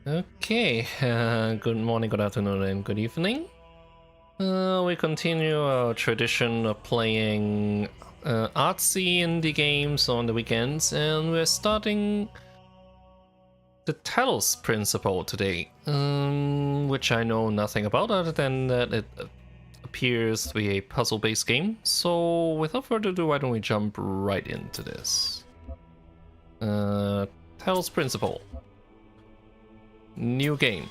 Okay, good morning, good afternoon, and good evening. We continue our tradition of playing artsy indie games on the weekends, and we're starting the Talos principle today, which I know nothing about other than that it appears to be a puzzle-based game. So without further ado, why don't we jump right into this? Talos principle. New game.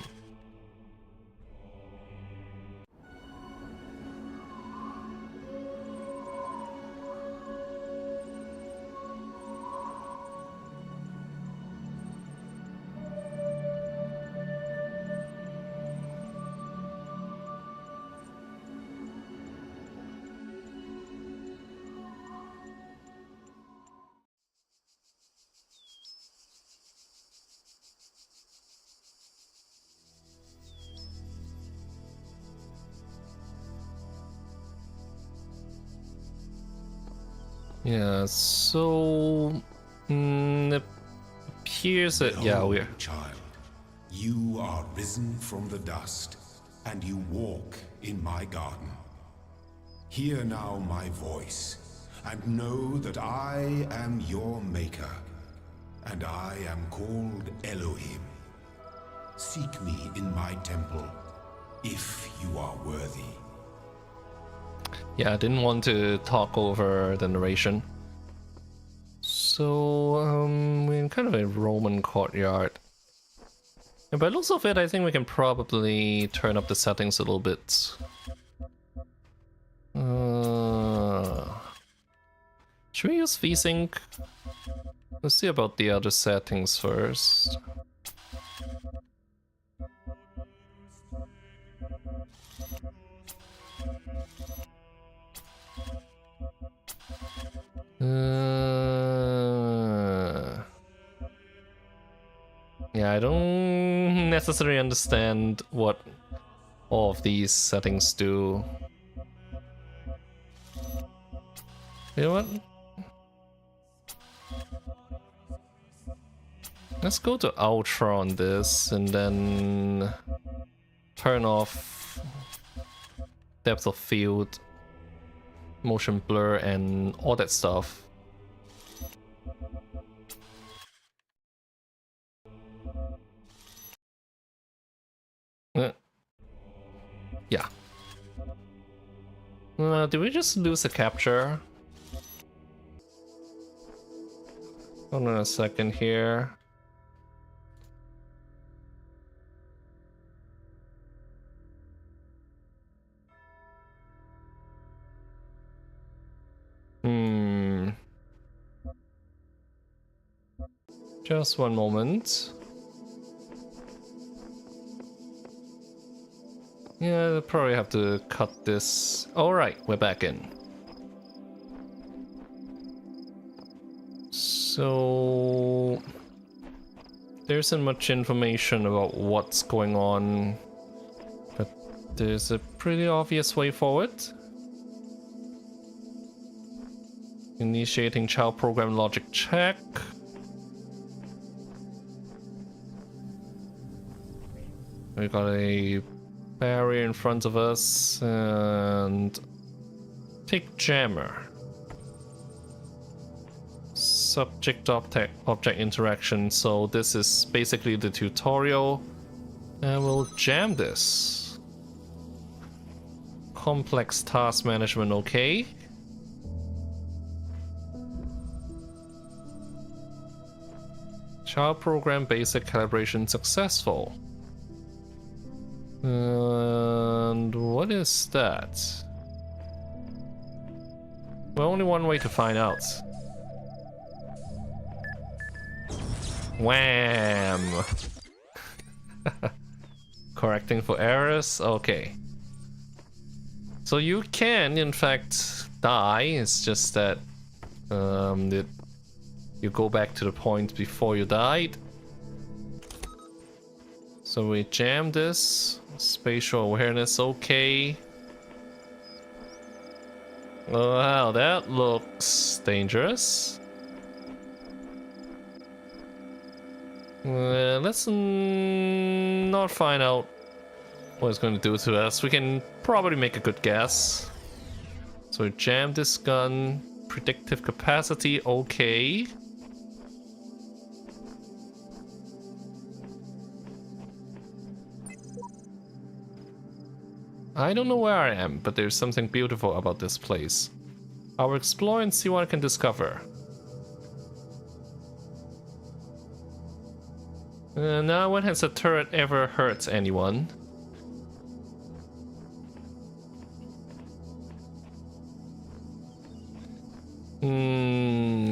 Yeah, so it appears that we're child, you are risen from the dust, and you walk in my garden. Hear now my voice, and know that I am your maker, and I am called Elohim. Seek me in my temple, if you are worthy. Yeah, I didn't want to talk over the narration. So, we're in kind of a Roman courtyard. And by the looks of it, I think we can probably turn up the settings a little bit. Should we use VSync? Let's see about the other settings first. Yeah, I don't necessarily understand what all of these settings do. You know what? Let's go to Ultra on this and then turn off depth of field, motion blur, and all that stuff. Yeah. Did we just lose a capture? Hold on a second here. Just one moment. Yeah, I'll probably have to cut this. Alright, we're back in. So there isn't much information about what's going on, but there's a pretty obvious way forward. Initiating child program logic check. We got a barrier in front of us and take jammer. Subject object interaction. So this is basically the tutorial, and we'll jam this. Complex task management, okay. Child program basic calibration successful. And what is that? Well, only one way to find out. Wham! Correcting for errors? Okay. So you can, in fact, die. It's just that you go back to the point before you died. So we jam this. Spatial awareness, okay. Wow, that looks dangerous. Let's not find out what it's going to do to us. We can probably make a good guess. So we jam this gun. Predictive capacity, okay. I don't know where I am, but there's something beautiful about this place. I'll explore and see what I can discover. Now, when has a turret ever hurt anyone?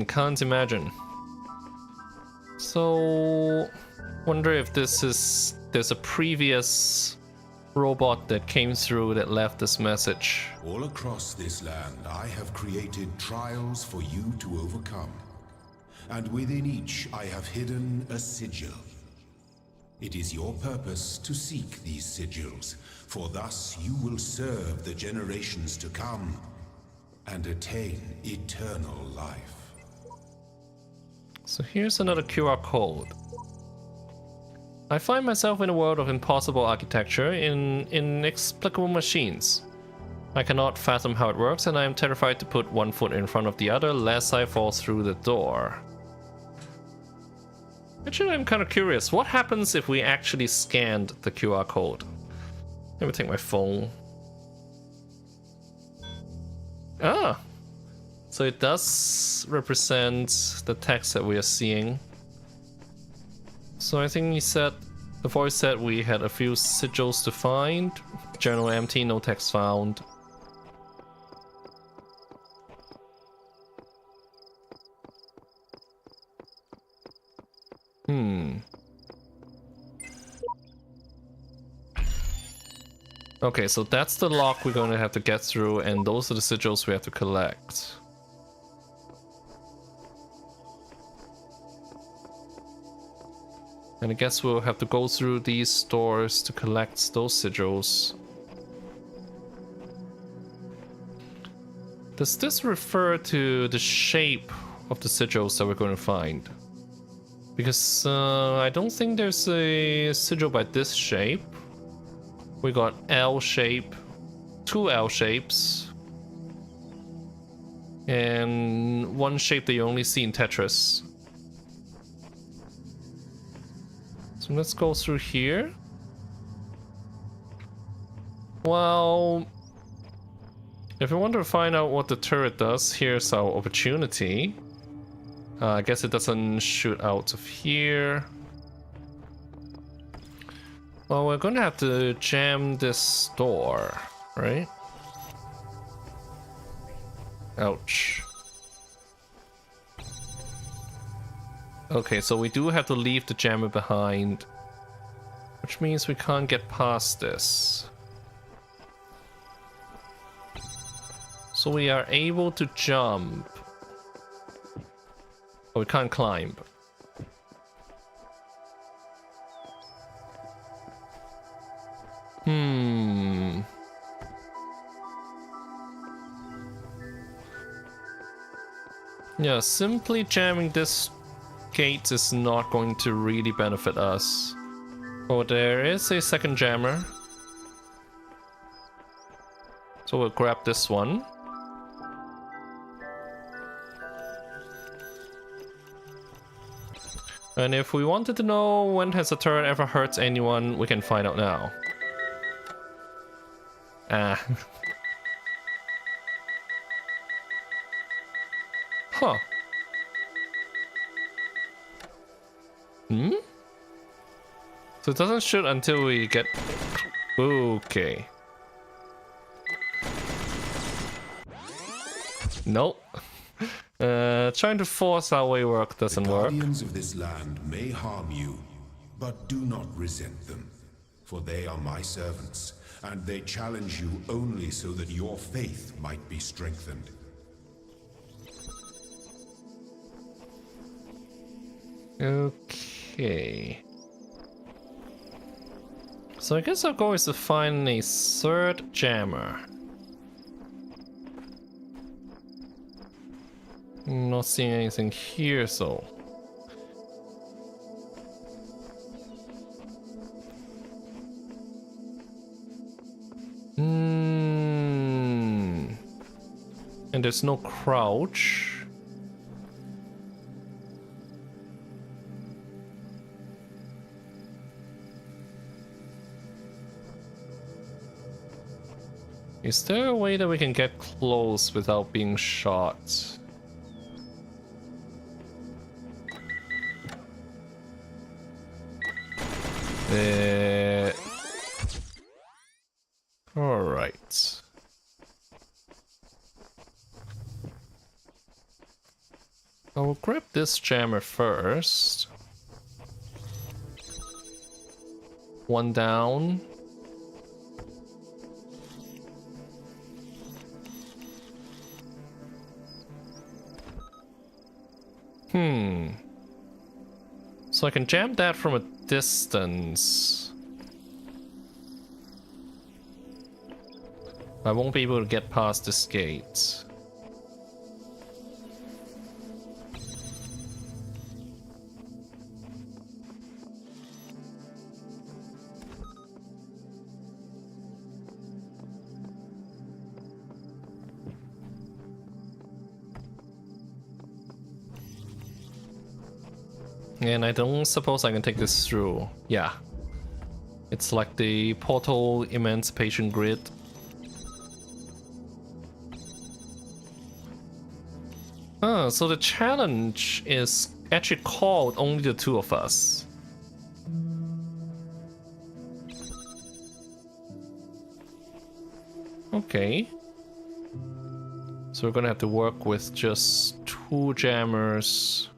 Can't imagine. So, wonder if there's a previous robot that came through that left this message. All across this land, I have created trials for you to overcome. And within each, I have hidden a sigil. It is your purpose to seek these sigils, for thus you will serve the generations to come and attain eternal life. So here's another QR code. I find myself in a world of impossible architecture, in inexplicable machines. I cannot fathom how it works, and I am terrified to put one foot in front of the other lest I fall through the door. Actually, I'm kind of curious. What happens if we actually scanned the QR code? Let me take my phone. Ah! So it does represent the text that we are seeing. So I think the voice said we had a few sigils to find. Journal empty, no text found. Okay, so that's the lock we're going to have to get through, and those are the sigils we have to collect. And I guess we'll have to go through these doors to collect those sigils. Does this refer to the shape of the sigils that we're going to find? Because I don't think there's a sigil by this shape. We got L shape, two L shapes, and one shape that you only see in Tetris. So let's go through here. Well, if we want to find out what the turret does, here's our opportunity. I guess it doesn't shoot out of here. Well, we're gonna have to jam this door, right? Ouch. Okay, so we do have to leave the jammer behind, which means we can't get past this. So we are able to jump. But we can't climb. Yeah, simply jamming this gate is not going to really benefit us. Oh, there is a second jammer. So we'll grab this one. And if we wanted to know when has a turret ever hurt anyone, we can find out now. Ah. Huh. So it doesn't shoot until we get... Okay. Nope. Trying to force our way work doesn't work. The guardians of this land may harm you, but do not resent them, for they are my servants, and they challenge you only so that your faith might be strengthened. Okay. So I guess our goal is to find a third jammer. Not seeing anything here, so... And there's no crouch. Is there a way that we can get close without being shot? Alright. I will grab this jammer first. One down. So I can jam that from a distance. I won't be able to get past this gate. And I don't suppose I can take this through. Yeah. It's like the Portal Emancipation Grid. So the challenge is actually called only the two of us. Okay. So we're gonna have to work with just 2 jammers.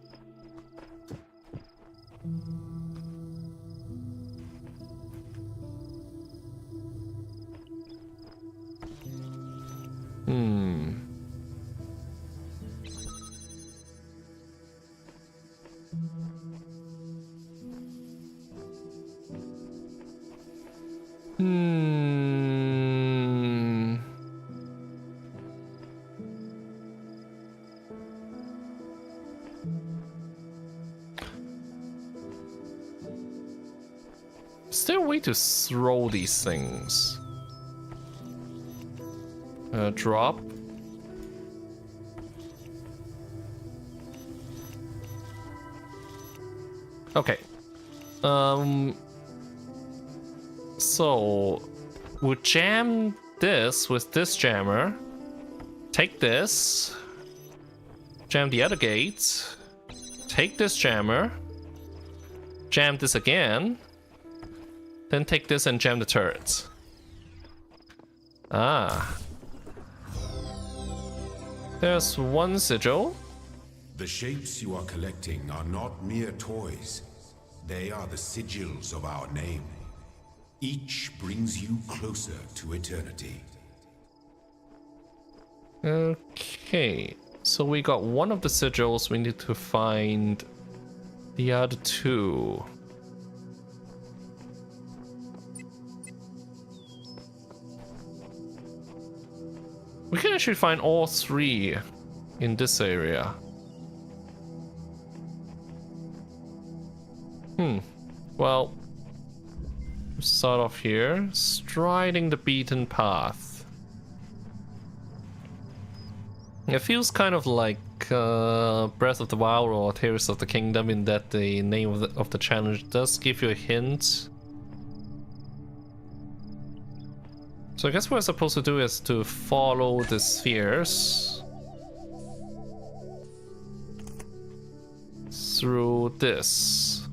Is there a way to throw these things? Drop. Okay. So we'll jam this with this jammer. Take this. Jam the other gate. Take this jammer. Jam this again. Then take this and jam the turrets. Ah. There's one sigil. The shapes you are collecting are not mere toys. They are the sigils of our name. Each brings you closer to eternity. Okay, so we got one of the sigils, we need to find the other two. We can actually find all three in this area. Well, start off here. Striding the beaten path. It feels kind of like Breath of the Wild or Tears of the Kingdom in that the name of the challenge does give you a hint. So I guess what we're supposed to do is to follow the spheres through this.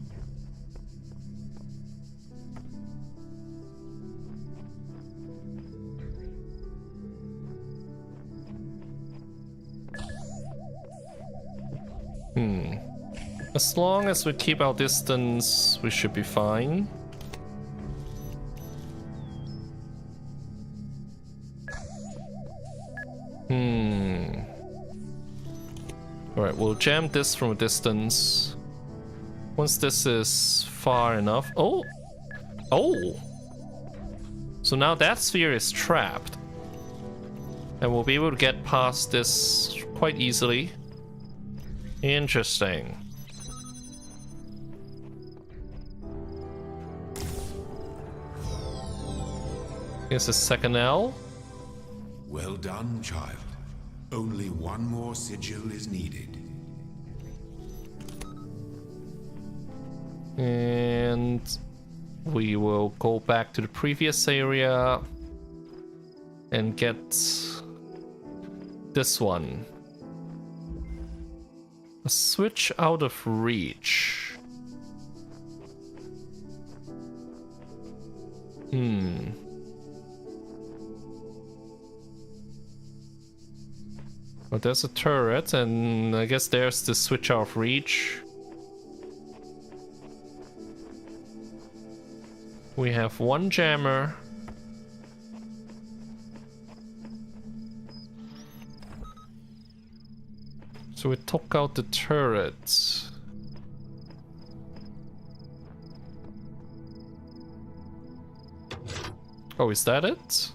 As long as we keep our distance, we should be fine. Alright, we'll jam this from a distance. Once this is far enough... Oh! Oh! So now that sphere is trapped. And we'll be able to get past this quite easily. Interesting. Here's the second L. Well done, child. Only one more sigil is needed. And we will go back to the previous area and get this one. A switch out of reach. Well, there's a turret, and I guess there's the switch out of reach. We have one jammer. So we took out the turret. Oh, is that it?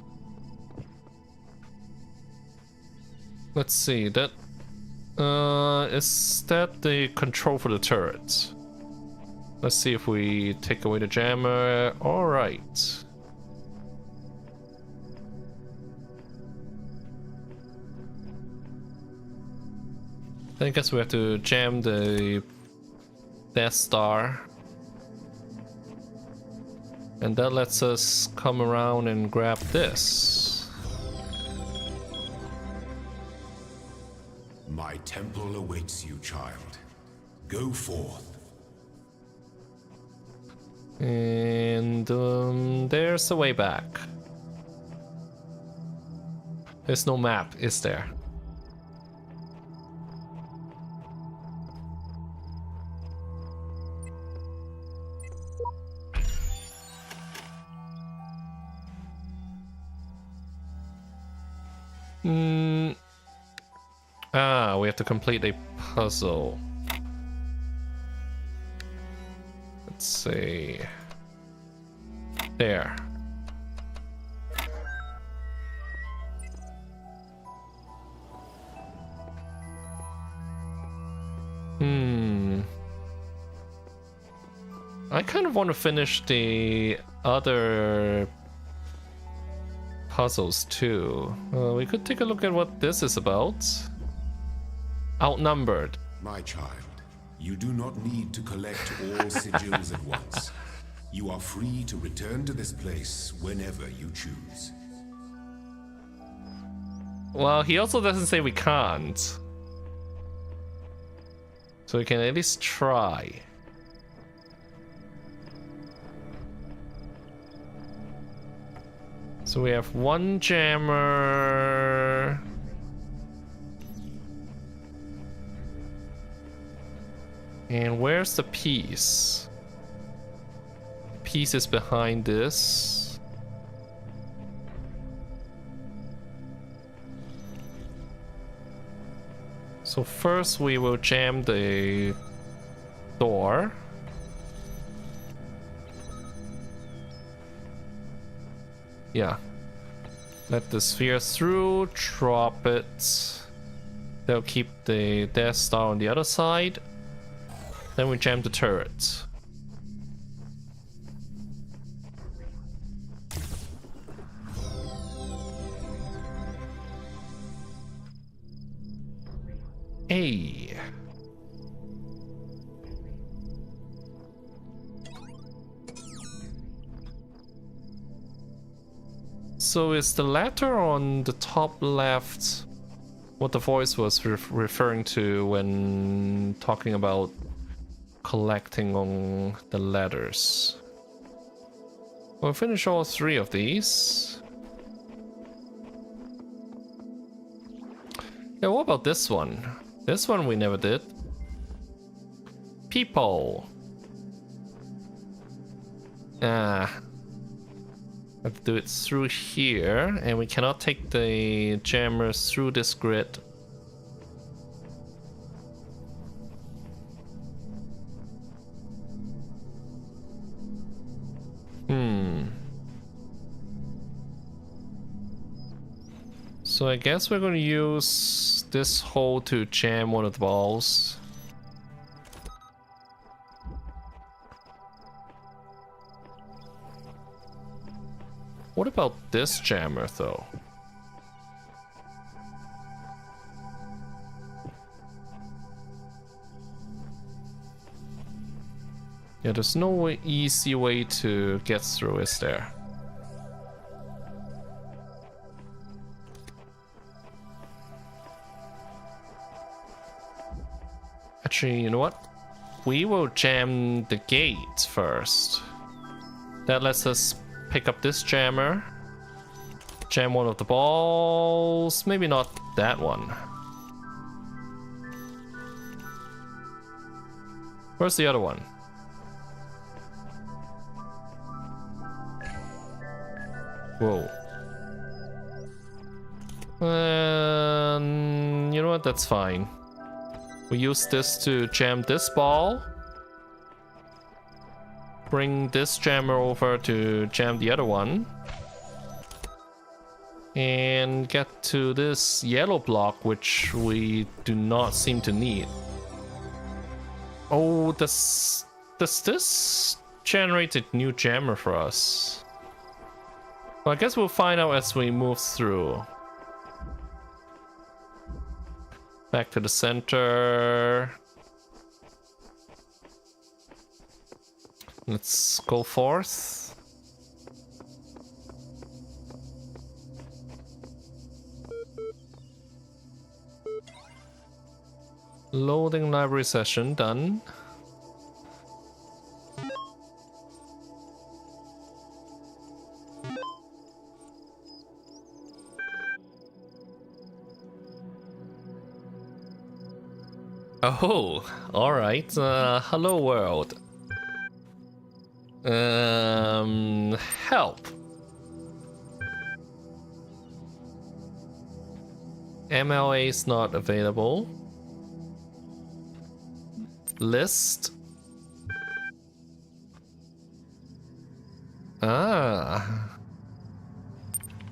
Let's see, that... is that the control for the turret? Let's see if we take away the jammer. Alright. I guess we have to jam the Death Star. And that lets us come around and grab this. My temple awaits you, child. Go forth. And there's the way back. There's no map, is there? We have to complete a puzzle. Let's see. There. I kind of want to finish the other puzzles too. We could take a look at what this is about. Outnumbered. My child, you do not need to collect all sigils at once. You are free to return to this place whenever you choose. Well, he also doesn't say we can't. So we can at least try. So we have one jammer. And where's the piece? Piece is behind this. So first we will jam the door. Yeah. Let the sphere through, drop it. They'll keep the Death Star on the other side. Then we jam the turret. Hey. So is the letter on the top left what the voice was referring to when talking about collecting on the letters? We'll finish all 3 of these. Yeah, what about this one? This one we never did. People. Have to do it through here, and we cannot take the jammers through this grid. So I guess we're going to use this hole to jam one of the balls. What about this jammer, though? Yeah, there's no easy way to get through, is there? Actually, you know what? We will jam the gate first. That lets us pick up this jammer, jam one of the balls, maybe not that one. Where's the other one? Whoa. You know what, that's fine. We use this to jam this ball. Bring this jammer over to jam the other one. And get to this yellow block, which we do not seem to need. Oh, does this generate a new jammer for us? Well, I guess we'll find out as we move through. Back to the center. Let's go forth. Loading library session done. Oh, alright. Hello world. Help. MLA is not available. List.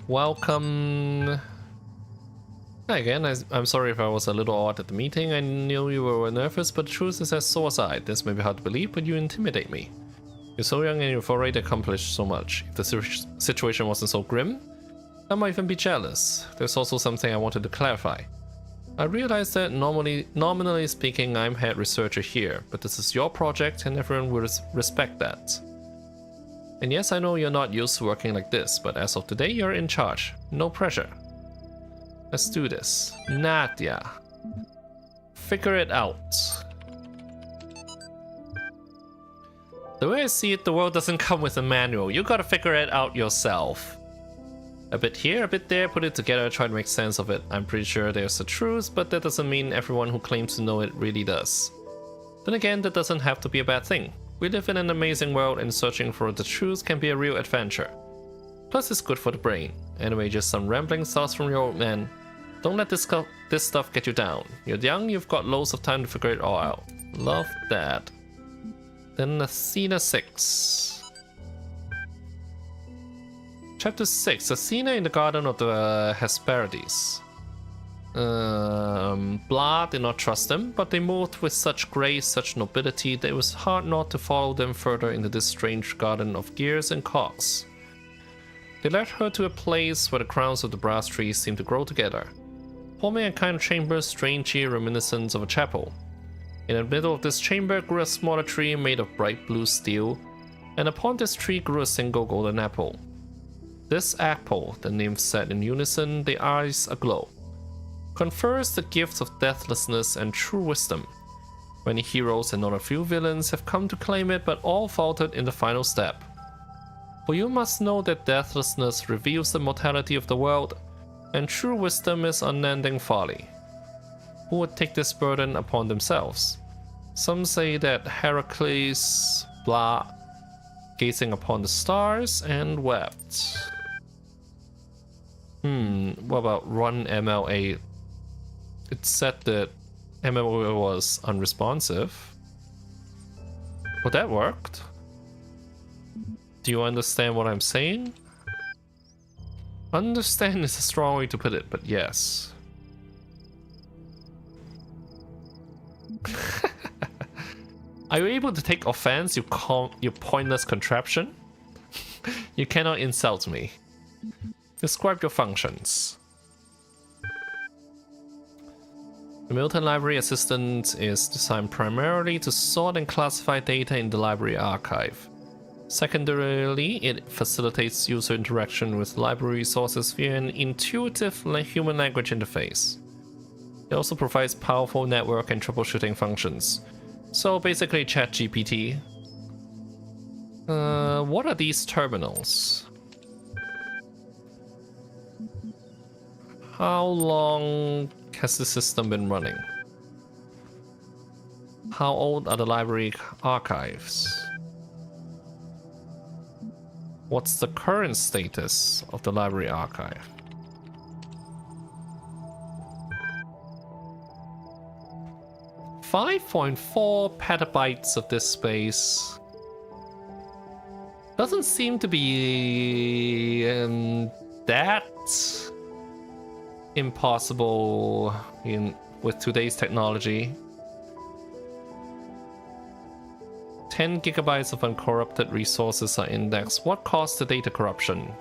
Welcome. Again, I'm sorry if I was a little odd at the meeting. I knew you were nervous, but the truth is, as so was I. This may be hard to believe, but you intimidate me. You're so young and you've already accomplished so much. If the situation wasn't so grim, I might even be jealous. There's also something I wanted to clarify. I realize that nominally speaking, I'm head researcher here, but this is your project and everyone will respect that. And yes, I know you're not used to working like this, but as of today, you're in charge. No pressure. Let's do this. Nadia. Figure it out. The way I see it, the world doesn't come with a manual. You gotta figure it out yourself. A bit here, a bit there, put it together, try to make sense of it. I'm pretty sure there's a truth, but that doesn't mean everyone who claims to know it really does. Then again, that doesn't have to be a bad thing. We live in an amazing world and searching for the truth can be a real adventure. Plus it's good for the brain. Anyway, just some rambling thoughts from your old man. Don't let this stuff get you down. You're young, you've got loads of time to figure it all out. Love that. Then Athena 6. Chapter 6. Athena in the Garden of the Hesperides. Blah did not trust them, but they moved with such grace, such nobility, that it was hard not to follow them further into this strange garden of gears and cogs. They led her to a place where the crowns of the brass trees seemed to grow together, forming a kind of chamber strangely reminiscent of a chapel. In the middle of this chamber grew a smaller tree made of bright blue steel, and upon this tree grew a single golden apple. This apple, the nymph said in unison, their eyes aglow, confers the gifts of deathlessness and true wisdom. Many heroes and not a few villains have come to claim it, but all faltered in the final step. For you must know that deathlessness reveals the mortality of the world, and true wisdom is unending folly. Who would take this burden upon themselves? Some say that Heracles, blah, gazing upon the stars and wept. What about run MLA? It said that MLA was unresponsive. Well, that worked. Do you understand what I'm saying? Understand is a strong way to put it, but yes. Are you able to take offense, you pointless contraption? You cannot insult me. Describe your functions. The Milton Library Assistant is designed primarily to sort and classify data in the library archive. Secondarily, it facilitates user interaction with library resources via an intuitive human language interface. It also provides powerful network and troubleshooting functions. So basically ChatGPT. What are these terminals? How long has the system been running? How old are the library archives? What's the current status of the library archive? .4 petabytes of this space. Doesn't seem to be that impossible with today's technology. 10 gigabytes of uncorrupted resources are indexed. What caused the data corruption?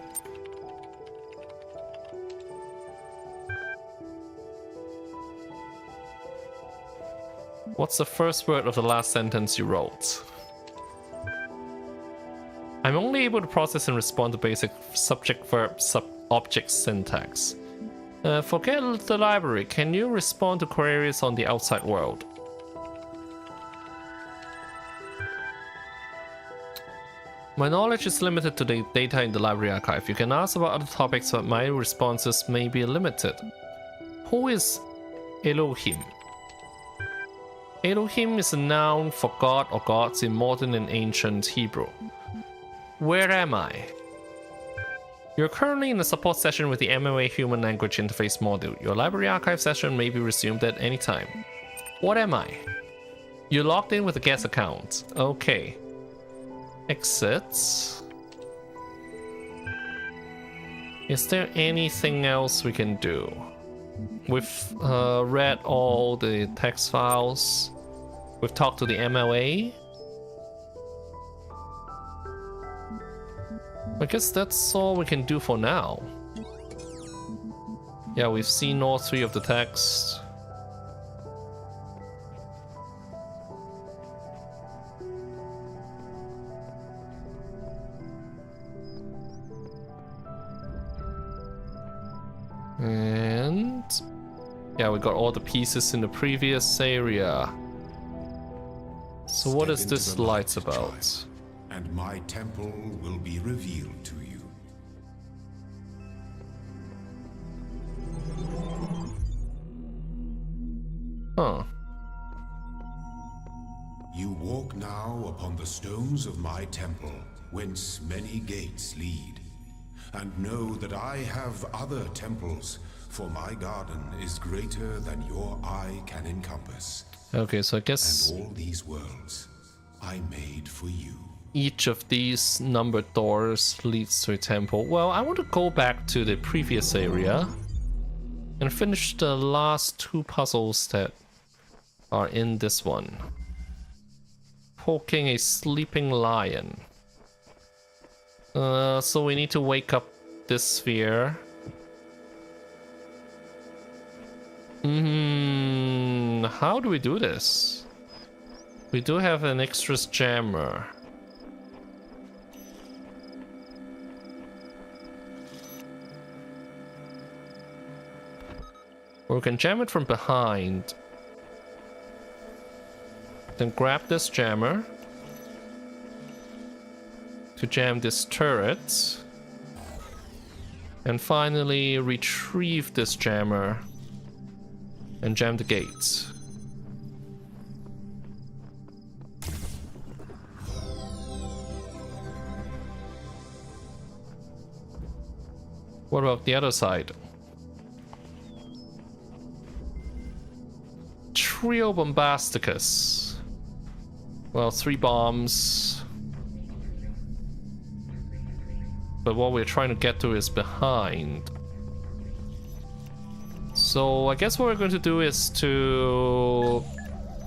What's the first word of the last sentence you wrote? I'm only able to process and respond to basic subject-verb-object syntax. Forget the library. Can you respond to queries on the outside world? My knowledge is limited to the data in the library archive. You can ask about other topics, but my responses may be limited. Who is Elohim? Elohim is a noun for god or gods in modern and ancient Hebrew. Where am I? You're currently in a support session with the MOA Human Language Interface module. Your library archive session may be resumed at any time. What am I? You logged in with a guest account. Okay. Exit. Is there anything else we can do? We've read all the text files. We've talked to the MLA. I guess that's all we can do for now. Yeah, we've seen all 3 of the texts. And yeah, we got all the pieces in the previous area. So what is this lights about? And my temple will be revealed to you. Huh. You walk now upon the stones of my temple, whence many gates lead, and know that I have other temples for my garden is greater than your eye can encompass. Okay, so I guess... And all these worlds I made for you. Each of these numbered doors leads to a temple. Well, I want to go back to the previous area and finish the last 2 puzzles that are in this one. Poking a sleeping lion. So we need to wake up this sphere. How do we do this? We do have an extra jammer. Or we can jam it from behind. Then grab this jammer to jam this turret. And finally retrieve this jammer and jam the gates. What about the other side? Trio Bombasticus. Well, 3 bombs. But what we're trying to get to is behind. So I guess what we're going to do is to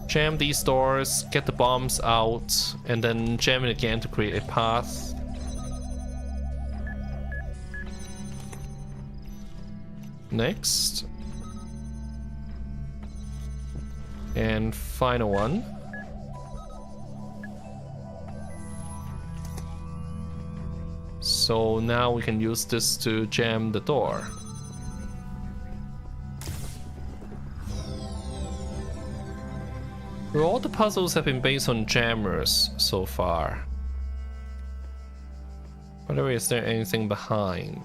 jam these doors, get the bombs out, and then jam it again to create a path. Next. And final one. So now we can use this to jam the door. Well, all the puzzles have been based on jammers so far. By the way, is there anything behind?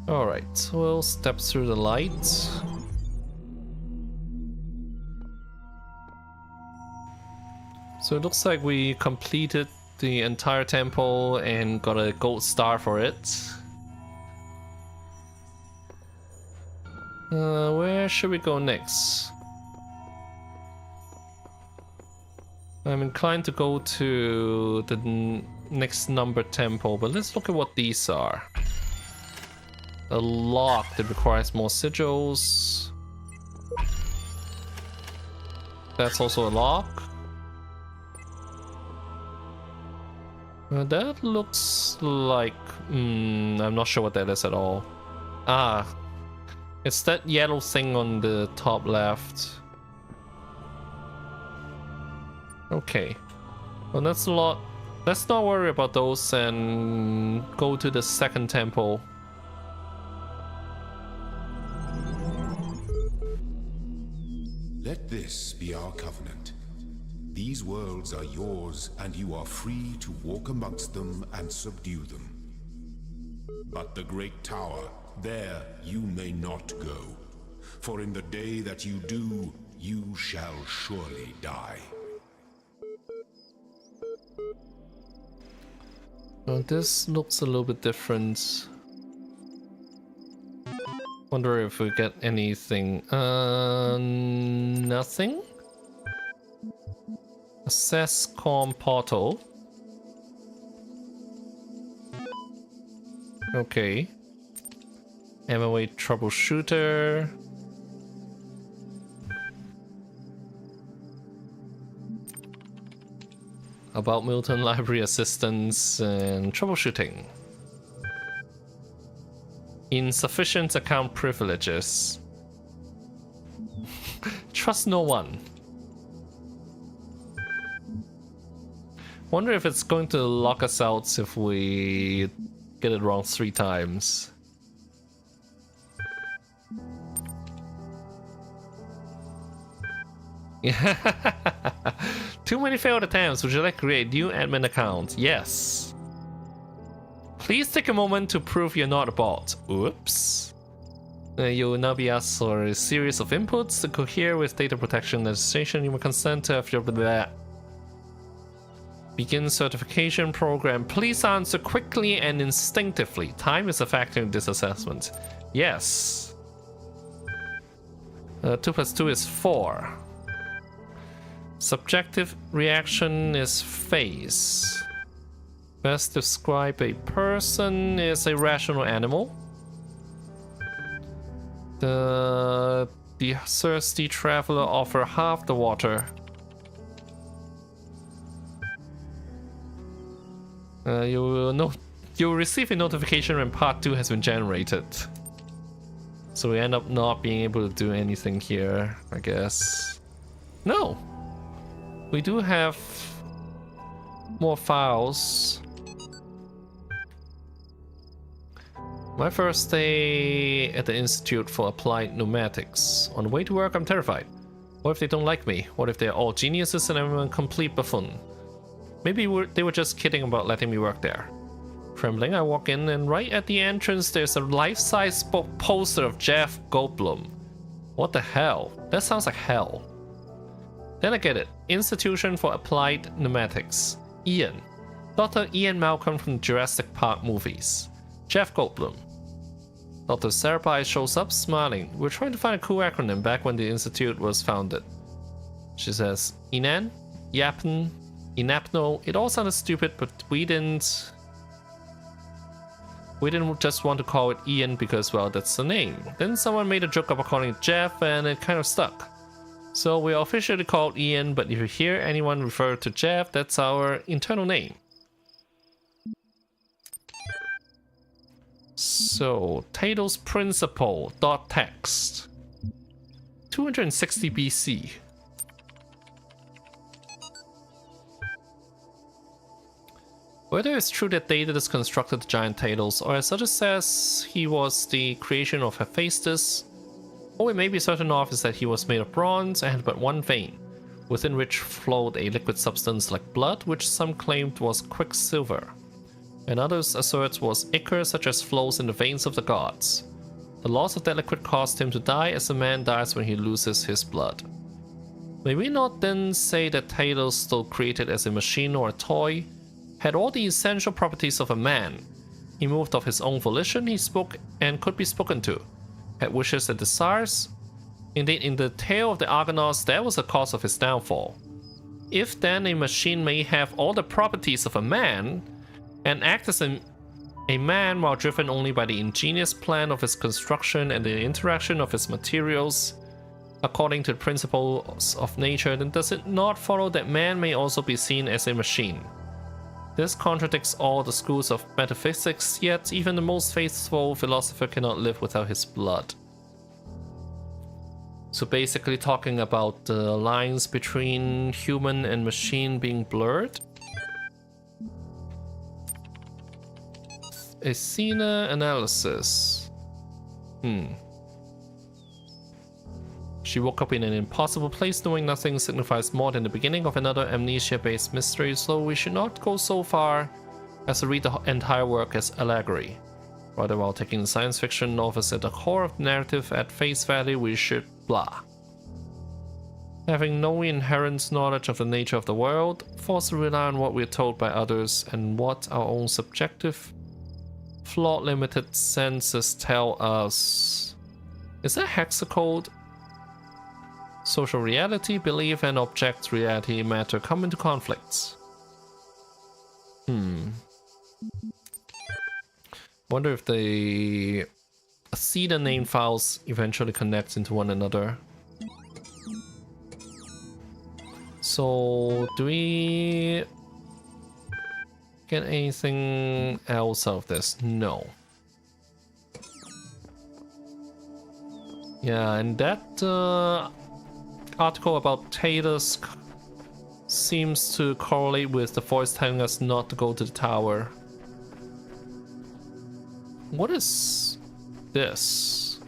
Alright, we'll step through the light. So it looks like we completed the entire temple and got a gold star for it. Where should we go next? I'm inclined to go to the next numbered temple, but let's look at what these are. A lock that requires more sigils. That's also a lock. That looks like... I'm not sure what that is at all. Ah, it's that yellow thing on the top left. Okay. Well, that's a lot. Let's not worry about those and go to the second temple. Let this be our covenant. These worlds are yours, and you are free to walk amongst them and subdue them. But the great tower, there you may not go. For in the day that you do, you shall surely die. Well, this looks a little bit different. Wonder if we get anything. Nothing? Access com portal. Okay. MOA troubleshooter. About Milton library assistance and troubleshooting. Insufficient account privileges. Trust no one. Wonder if it's going to lock us out if we get it wrong 3 times. Too many failed attempts. Would you like to create a new admin account? Yes. Please take a moment to prove you're not a bot. Oops. You will now be asked for a series of inputs to cohere with data protection legislation. You will consent to have your... Begin certification program. Please answer quickly and instinctively. Time is a factor in this assessment. Yes. 2 + 2 is 4. Subjective reaction is face. Best describe a person is a rational animal. The thirsty traveler offer half the water. You will receive a notification when part 2 has been generated. So we end up not being able to do anything here, I guess. No! We do have more files. My first day at the Institute for Applied Pneumatics. On the way to work, I'm terrified. What if they don't like me? What if they're all geniuses and I'm a complete buffoon? Maybe they were just kidding about letting me work there. Trembling, I walk in, and right at the entrance, there's a life-size poster of Jeff Goldblum. What the hell? That sounds like hell. Then I get it. Institution for Applied Pneumatics. Ian. Dr. Ian Malcolm from Jurassic Park movies. Jeff Goldblum. Dr. Sarabai shows up, smiling. We're trying to find a cool acronym back when the institute was founded. She says, Inan? Yapen? Inapno, it all sounded stupid, but we didn't just want to call it Ian because, well, that's the name. Then someone made a joke about calling it Jeff, and it kind of stuck. So we are officially called Ian, but if you hear anyone refer to Jeff, that's our internal name. So, Talos Principle, .text. 260 BC. Whether it's true that Daedalus constructed the giant Talos, or as others says he was the creation of Hephaestus, all we may be certain of is that he was made of bronze and had but one vein, within which flowed a liquid substance like blood, which some claimed was quicksilver, and others assert was ichor, such as flows in the veins of the gods. The loss of that liquid caused him to die, as a man dies when he loses his blood. May we not then say that Talos, though created as a machine or a toy, had all the essential properties of a man? He moved of his own volition, he spoke and could be spoken to, had wishes and desires. Indeed, in the tale of the Argonauts, that was the cause of his downfall. If then a machine may have all the properties of a man, and act as a man while driven only by the ingenious plan of his construction and the interaction of his materials, according to the principles of nature, then does it not follow that man may also be seen as a machine? This contradicts all the schools of metaphysics, yet even the most faithful philosopher cannot live without his blood. So basically talking about the lines between human and machine being blurred. A scene analysis. She woke up in an impossible place, knowing nothing signifies more than the beginning of another amnesia-based mystery, so we should not go so far as to read the entire work as allegory. Rather, while taking the science fiction novels at the core of the narrative at face value, we should blah. Having no inherent knowledge of the nature of the world, forced to rely on what we are told by others and what our own subjective, flawed, limited senses tell us. Is that hexacode? Social reality, belief, and object reality matter come into conflicts. Wonder if the Athena name files eventually connect into one another. So, do we get anything else out of this? No. Yeah, and that article about Talos seems to correlate with the voice telling us not to go to the tower. What is this?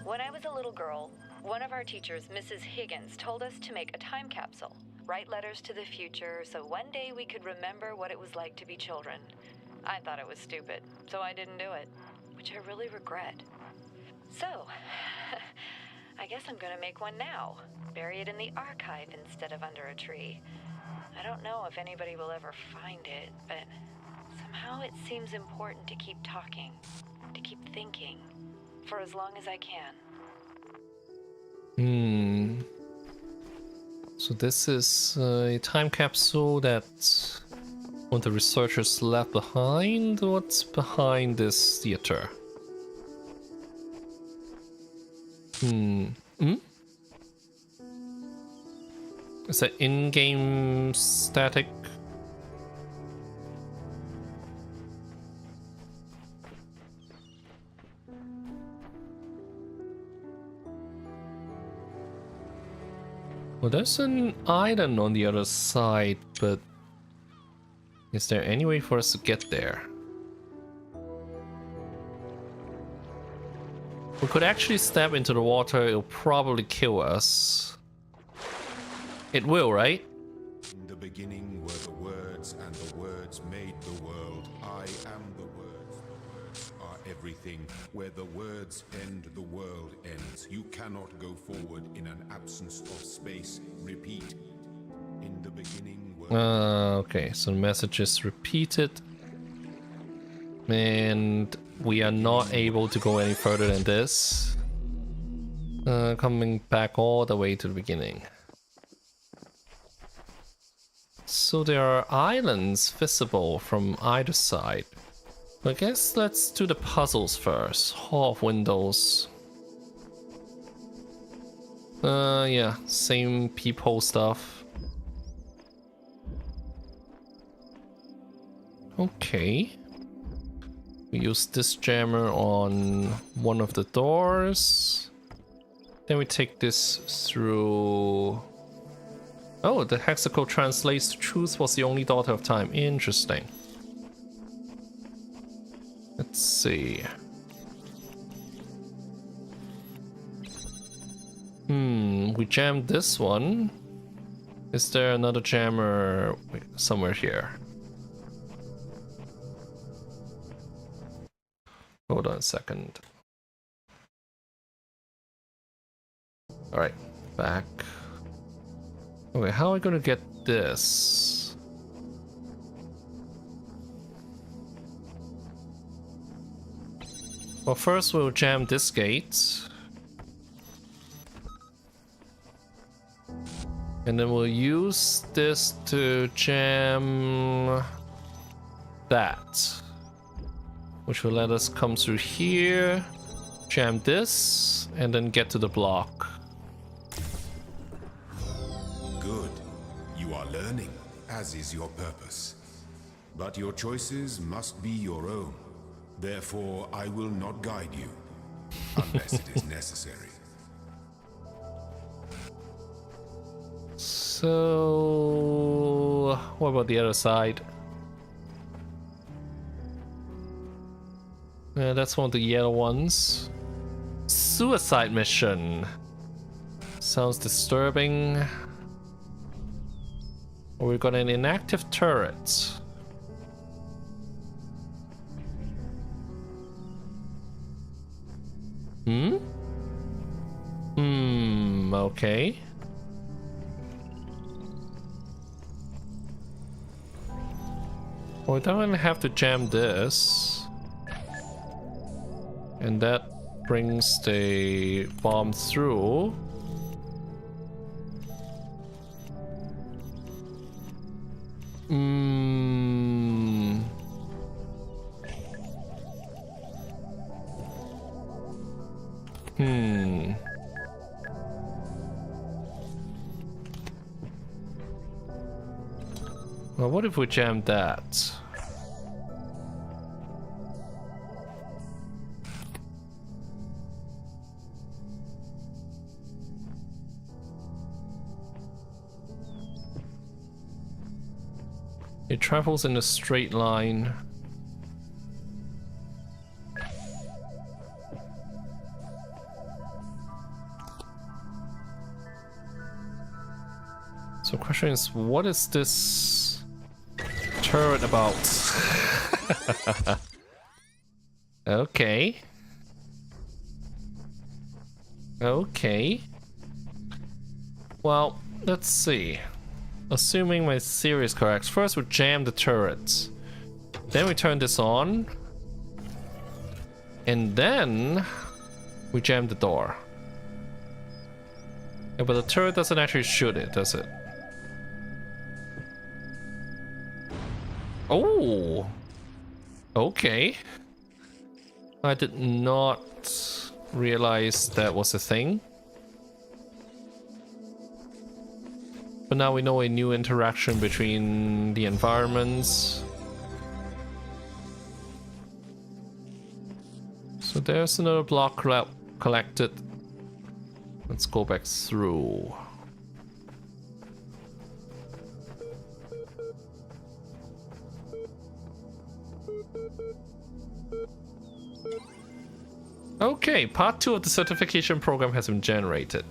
When I was a little girl, one of our teachers, Mrs. Higgins, told us to make a time capsule, write letters to the future, so one day we could remember what it was like to be children. I thought it was stupid, so I didn't do it, which I really regret. So, I guess I'm gonna make one now. Bury it in the archive instead of under a tree. I don't know if anybody will ever find it, but somehow it seems important to keep talking, to keep thinking, for as long as I can. So this is a time capsule that one of the researchers left behind. What's behind this theater? Is that in-game static? Well, there's an island on the other side, but is there any way for us to get there? We could actually step into the water, it'll probably kill us. It will, right? In the beginning were the words, and the words made the world. I am the words. The words are everything. Where the words end, the world ends. You cannot go forward in an absence of space. Repeat. In the beginning were... Okay, so the message is repeated. And we are not able to go any further than this. Coming back all the way to the beginning. So there are islands visible from either side. I guess let's do the puzzles first. Hall of Windows. Yeah, same peephole stuff. Okay. We use this jammer on one of the doors. Then we take this through... Oh, the hexacode translates to truth was the only daughter of time. Interesting. Let's see. We jammed this one. Is there another jammer somewhere here? Hold on a second. Alright, back. Okay, how are we gonna get this? Well, first we'll jam this gate. And then we'll use this to jam that. Which will let us come through here, jam this, and then get to the block. Good. You are learning, as is your purpose. But your choices must be your own. Therefore, I will not guide you, unless it is necessary. So, what about the other side? That's one of the yellow ones. Suicide mission. Sounds disturbing. We've got an inactive turret. Okay. Well, we don't really have to jam this. And that brings the bomb through. Well, what if we jam that? It travels in a straight line. So the question is, what is this turret about? Okay. Okay. Well, let's see. Assuming my theory is correct, first we jam the turrets. Then we turn this on. And then we jam the door. Yeah, but the turret doesn't actually shoot it, does it? Oh! Okay. I did not realize that was a thing. But now we know a new interaction between the environments. So there's another block collected. Let's go back through. Okay, part 2 of the certification program has been generated.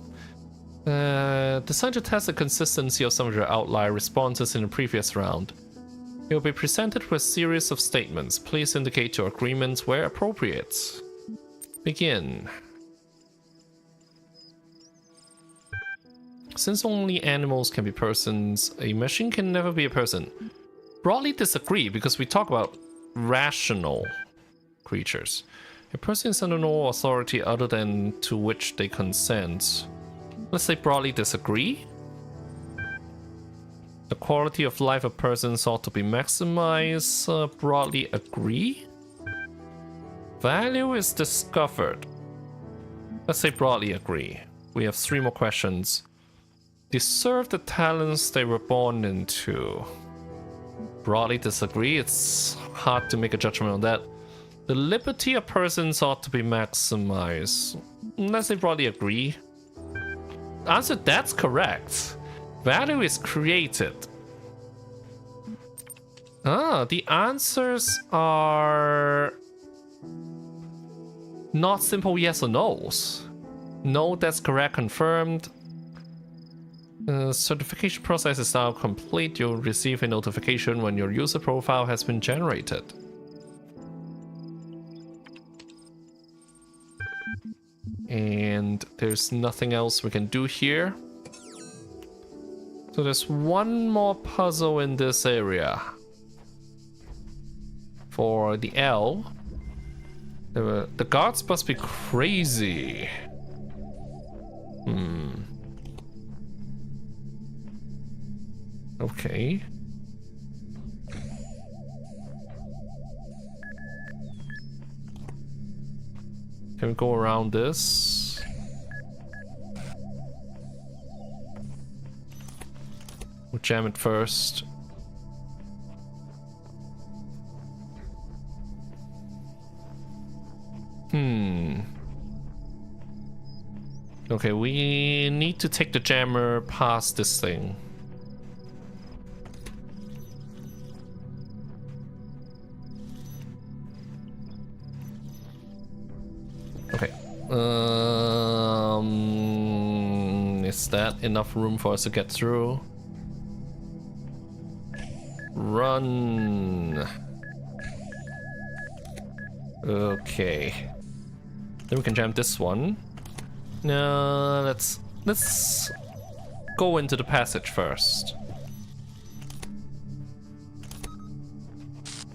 Designed to test the consistency of some of your outlier responses in the previous round. You'll be presented with a series of statements. Please indicate your agreements where appropriate. Begin. Since only animals can be persons, a machine can never be a person. Broadly disagree because we talk about rational creatures. A person is under no authority other than to which they consent. Let's say broadly disagree. The quality of life of persons ought to be maximized. Broadly agree. Value is discovered. Let's say broadly agree. We have 3 more questions. Deserve the talents they were born into. Broadly disagree. It's hard to make a judgment on that. The liberty of persons ought to be maximized. Let's say broadly agree. Answer, that's correct. Value is created. The answers are not simple yes or no's. No, that's correct, confirmed. Certification process is now complete. You'll receive a notification when your user profile has been generated. And there's nothing else we can do here. So there's one more puzzle in this area. For the L. The guards must be crazy. Okay. Can we go around this? We'll jam it first. Okay, we need to take the jammer past this thing. Okay. Is that enough room for us to get through? Run. Okay. Then we can jam this one. No, let's go into the passage first.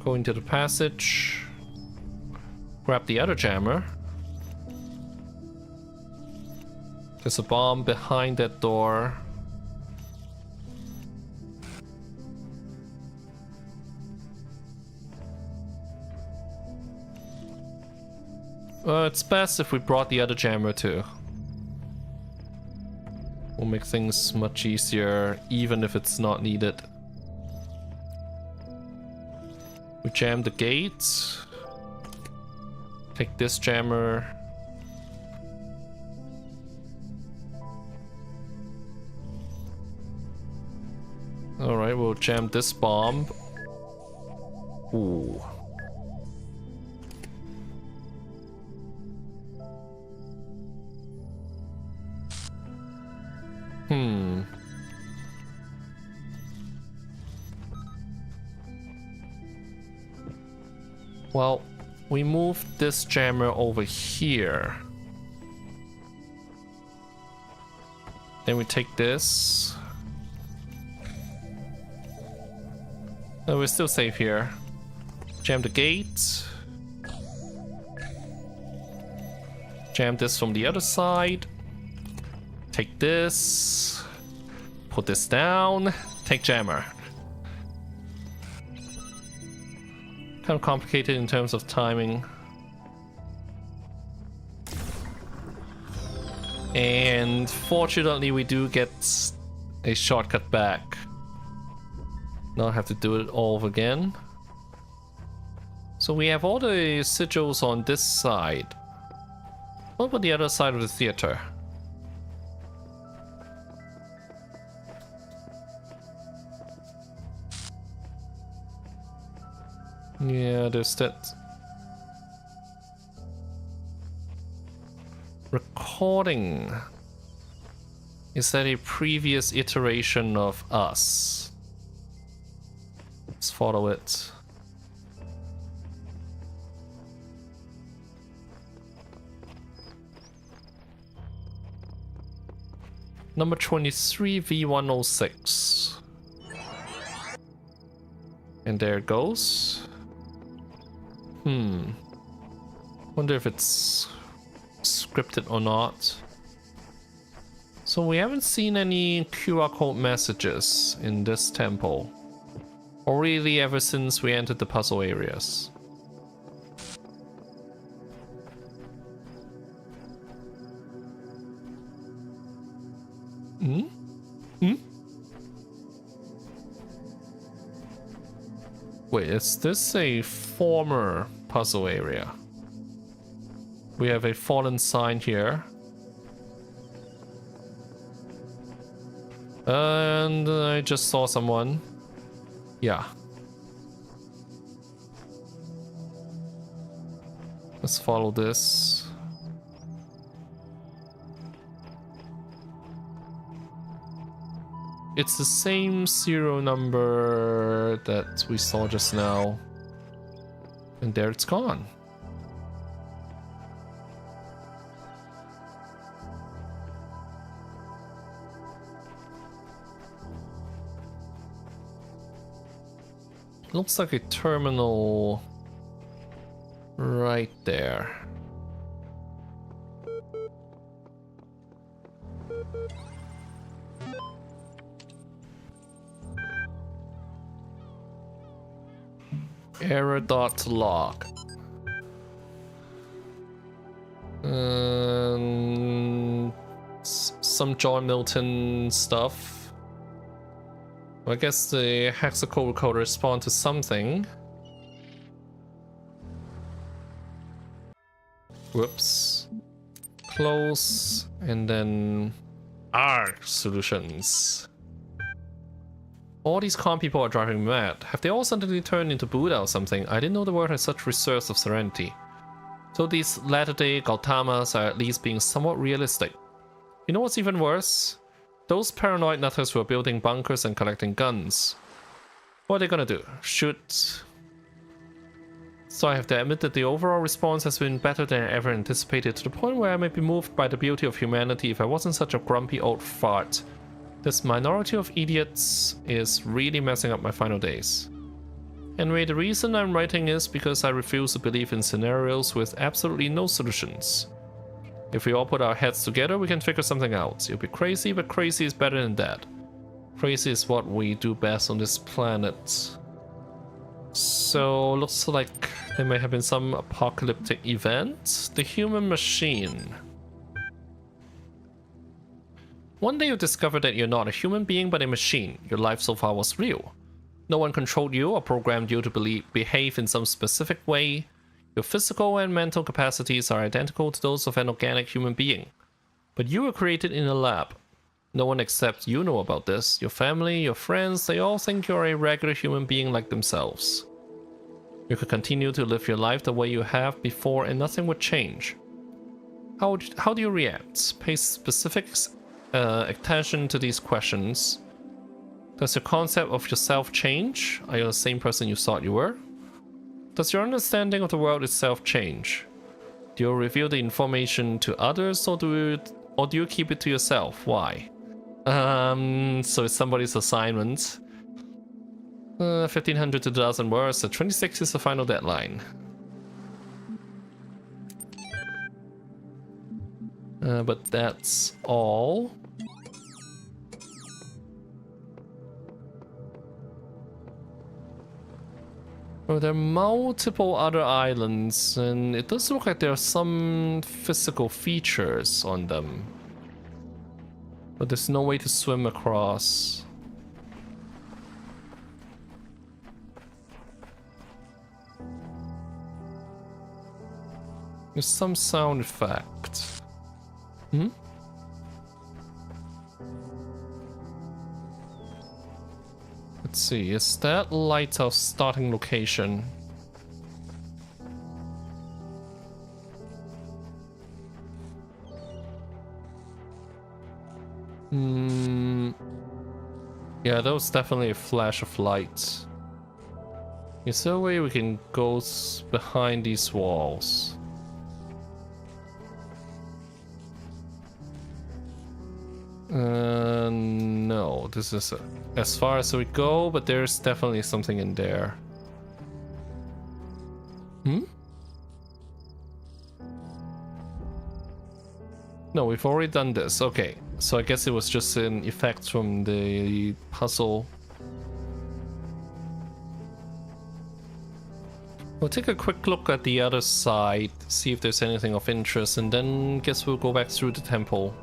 Go into the passage. Grab the other jammer. There's a bomb behind that door. It's best if we brought the other jammer too. Will make things much easier, even if it's not needed. We jam the gate. Take this jammer. Alright, we'll jam this bomb. Ooh. Well, we moved this jammer over here. Then we take this. Oh, we're still safe here. Jam the gate. Jam this from the other side. Take this. Put this down. Take jammer. Kind of complicated in terms of timing. And fortunately we do get a shortcut back. Not have to do it all over again. So we have all the sigils on this side. What about the other side of the theater? Yeah, there's that. Recording. Is that a previous iteration of us? Let's follow it. Number 23 V106. And there it goes. Wonder if it's scripted or not. So we haven't seen any QR code messages in this temple. Or really ever since we entered the puzzle areas. Wait, is this a former puzzle area? We have a fallen sign here. And I just saw someone. Yeah. Let's follow this. It's the same serial number that we saw just now. And there it's gone. Looks like a terminal right there. Error.log. Some John Milton stuff. I guess the hexacode will respond to something. Whoops. Close. And then ARC solutions. All these calm people are driving me mad. Have they all suddenly turned into Buddha or something? I didn't know the world had such reserves of serenity. So these latter-day Gautamas are at least being somewhat realistic. You know what's even worse? Those paranoid nutters who are building bunkers and collecting guns. What are they gonna do? Shoot? So I have to admit that the overall response has been better than I ever anticipated, to the point where I may be moved by the beauty of humanity if I wasn't such a grumpy old fart. This minority of idiots is really messing up my final days. Anyway, the reason I'm writing is because I refuse to believe in scenarios with absolutely no solutions. If we all put our heads together, we can figure something out. You'll be crazy, but crazy is better than that. Crazy is what we do best on this planet. So, looks like there may have been some apocalyptic event. The human machine. One day you discover that you're not a human being but a machine. Your life so far was real. No one controlled you or programmed you to behave in some specific way. Your physical and mental capacities are identical to those of an organic human being. But you were created in a lab. No one except you know about this. Your family, your friends, they all think you're a regular human being like themselves. You could continue to live your life the way you have before and nothing would change. How do you react? Pay specific attention to these questions. Does your concept of yourself change? Are you the same person you thought you were? Does your understanding of the world itself change? Do you reveal the information to others, or do you keep it to yourself? Why? So it's somebody's assignment. 1500 to 2000 words, so 26 is the final deadline. But that's all. Oh, there are multiple other islands, and it does look like there are some physical features on them. But there's no way to swim across. There's some sound effect. Hmm? Let's see, is that lighthouse starting location? Yeah, that was definitely a flash of light. Is there a way we can go behind these walls? No, this is as far as we go, but there's definitely something in there. Hmm? No, we've already done this. Okay, so I guess it was just an effect from the puzzle. We'll take a quick look at the other side, see if there's anything of interest, and then guess we'll go back through the temple.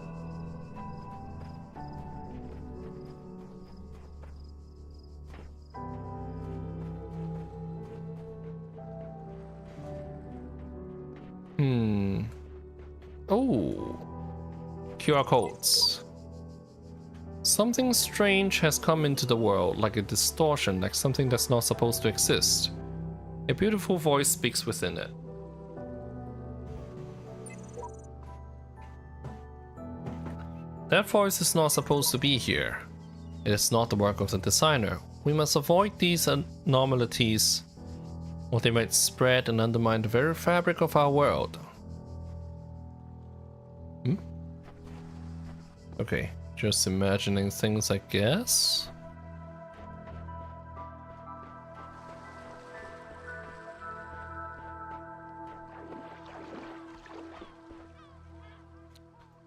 Oh, QR codes. Something strange has come into the world, like a distortion, like something that's not supposed to exist. A beautiful voice speaks within it. That voice is not supposed to be here. It is not the work of the designer. We must avoid these anomalies, or they might spread and undermine the very fabric of our world. Okay, just imagining things, I guess.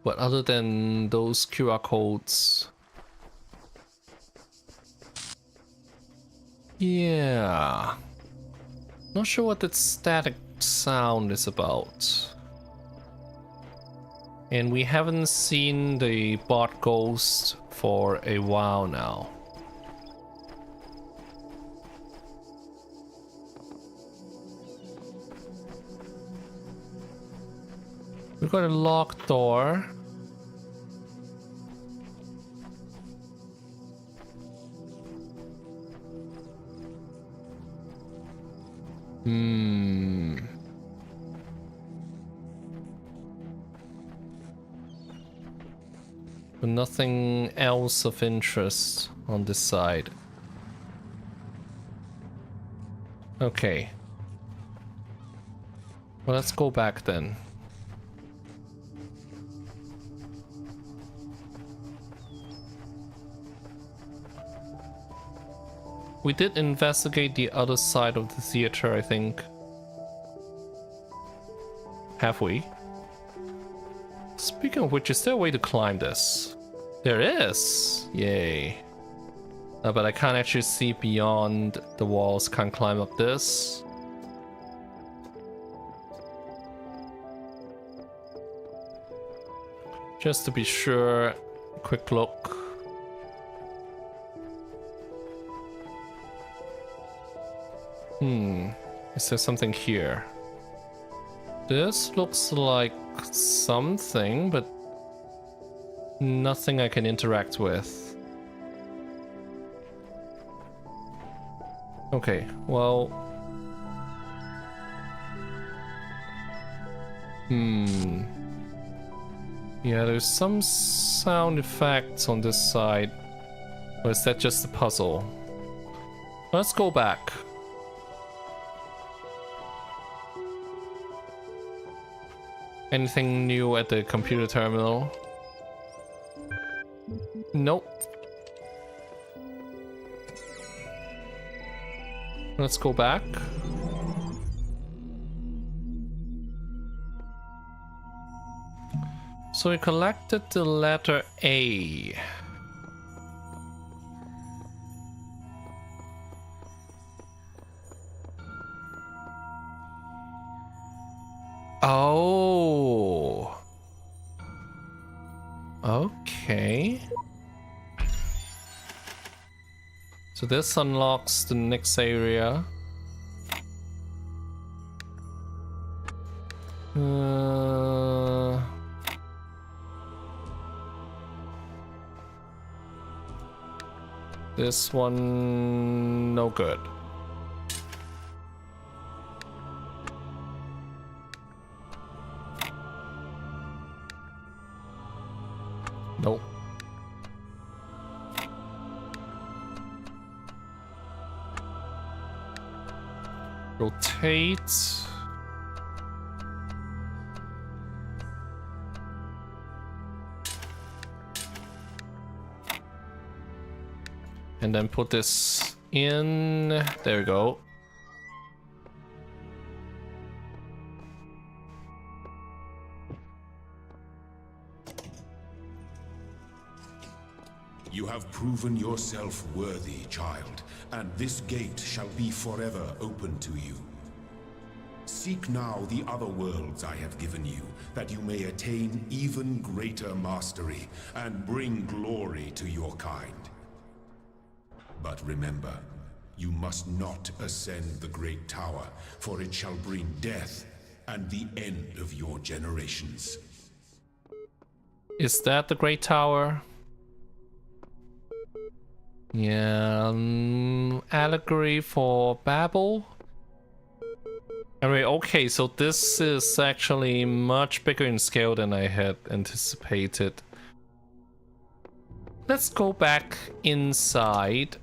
But other than those QR codes... Yeah... Not sure what that static sound is about. And we haven't seen the bot ghost for a while now. We've got a locked door. But nothing else of interest on this side. Okay. Well, let's go back then. We did investigate the other side of the theater, I think. Have we? Speaking of which, is there a way to climb this? There is! Yay. But I can't actually see beyond the walls, can't climb up this. Just to be sure, quick look. Is there something here? This looks like something, but nothing I can interact with. Okay, well... Yeah, there's some sound effects on this side. Or is that just a puzzle? Let's go back. Anything new at the computer terminal? Nope. Let's go back. So we collected the letter A. Oh. Okay. So this unlocks the next area. This one, no good. Nope. Rotate. And then put this in. There we go. You have proven yourself worthy, child, and this gate shall be forever open to you. Seek now the other worlds I have given you, that you may attain even greater mastery and bring glory to your kind. But remember, you must not ascend the great tower, for it shall bring death and the end of your generations. Is that the Great Tower? Yeah, allegory for Babel? Anyway, okay, so this is actually much bigger in scale than I had anticipated. Let's go back inside.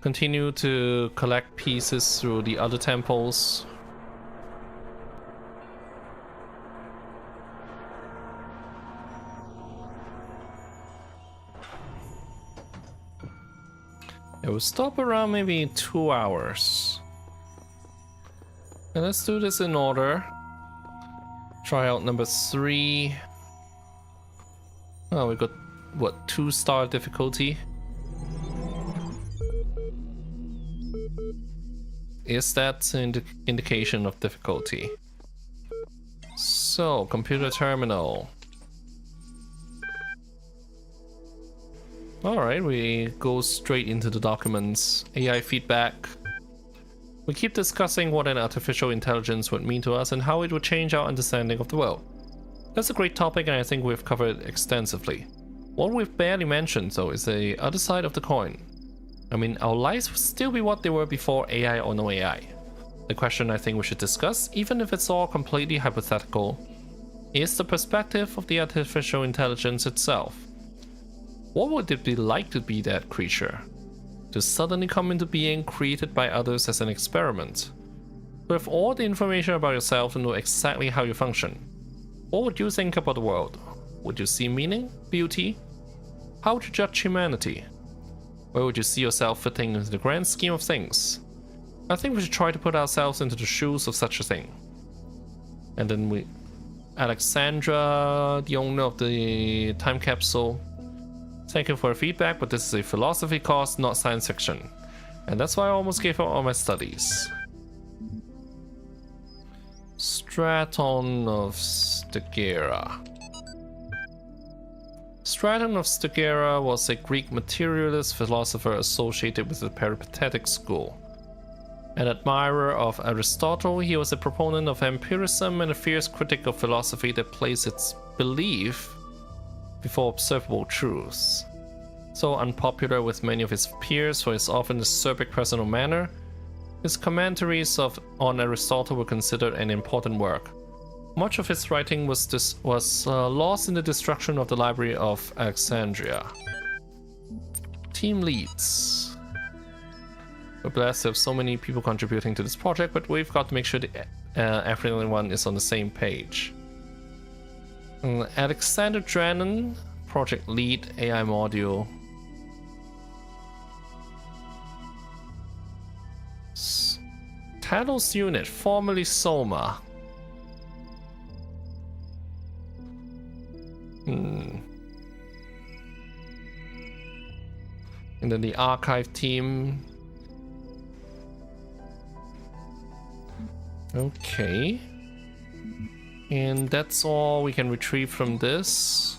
Continue to collect pieces through the other temples. It will stop around maybe 2 hours. And let's do this in order. Try out number 3. Oh, we got, what, 2-star difficulty? Is that an indication of difficulty? So, computer terminal. Alright, we go straight into the documents. AI feedback. We keep discussing what an artificial intelligence would mean to us and how it would change our understanding of the world. That's a great topic and I think we've covered it extensively. What we've barely mentioned though is the other side of the coin. I mean, our lives would still be what they were before AI or no AI. The question I think we should discuss, even if it's all completely hypothetical, is the perspective of the artificial intelligence itself. What would it be like to be that creature? To suddenly come into being, created by others as an experiment? To have all the information about yourself and know exactly how you function? What would you think about the world? Would you see meaning? Beauty? How would you judge humanity? Where would you see yourself fitting into the grand scheme of things? I think we should try to put ourselves into the shoes of such a thing. And then Alexandra, the owner of the time capsule. Thank you for your feedback, but this is a philosophy course, not science fiction. And that's why I almost gave up all my studies. Straton of Stagira. Straton of Stagira was a Greek materialist philosopher associated with the Peripatetic school. An admirer of Aristotle, he was a proponent of empiricism and a fierce critic of philosophy that placed its belief before observable truths. So unpopular with many of his peers for his often acerbic personal manner, his commentaries on Aristotle were considered an important work. Much of his writing was lost in the destruction of the Library of Alexandria. Team leads. We're blessed to have so many people contributing to this project, but we've got to make sure that everyone is on the same page. Alexander Drennan, Project Lead AI Module. Talos Unit, formerly Soma. And then the archive team. Okay. And that's all we can retrieve from this.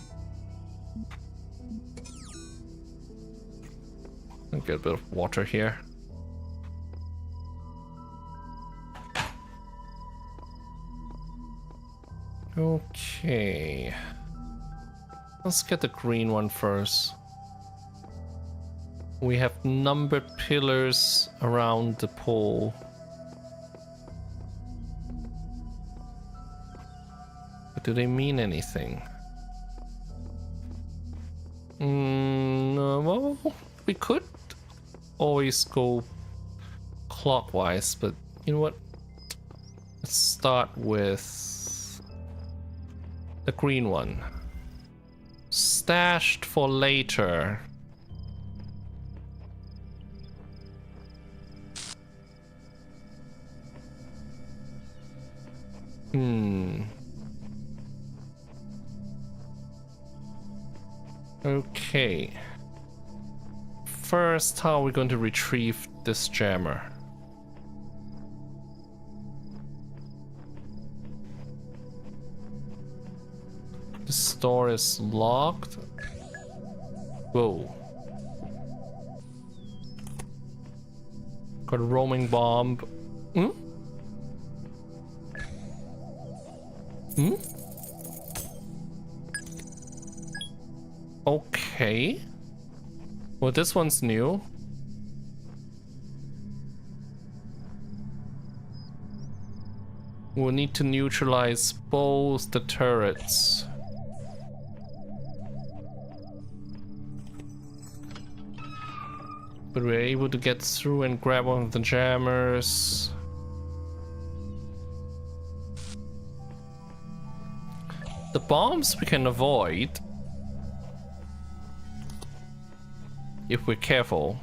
I'll get a bit of water here. Okay. Let's get the green one first. We have numbered pillars around the pole. But do they mean anything? Well, we could always go clockwise, but you know what? Let's start with the green one. Stashed for later. Okay. First, how are we going to retrieve this jammer? This door is locked. Whoa. Got a roaming bomb. Okay. Well, this one's new. We'll need to neutralize both the turrets. But we're able to get through and grab one of the jammers. The bombs we can avoid if we're careful.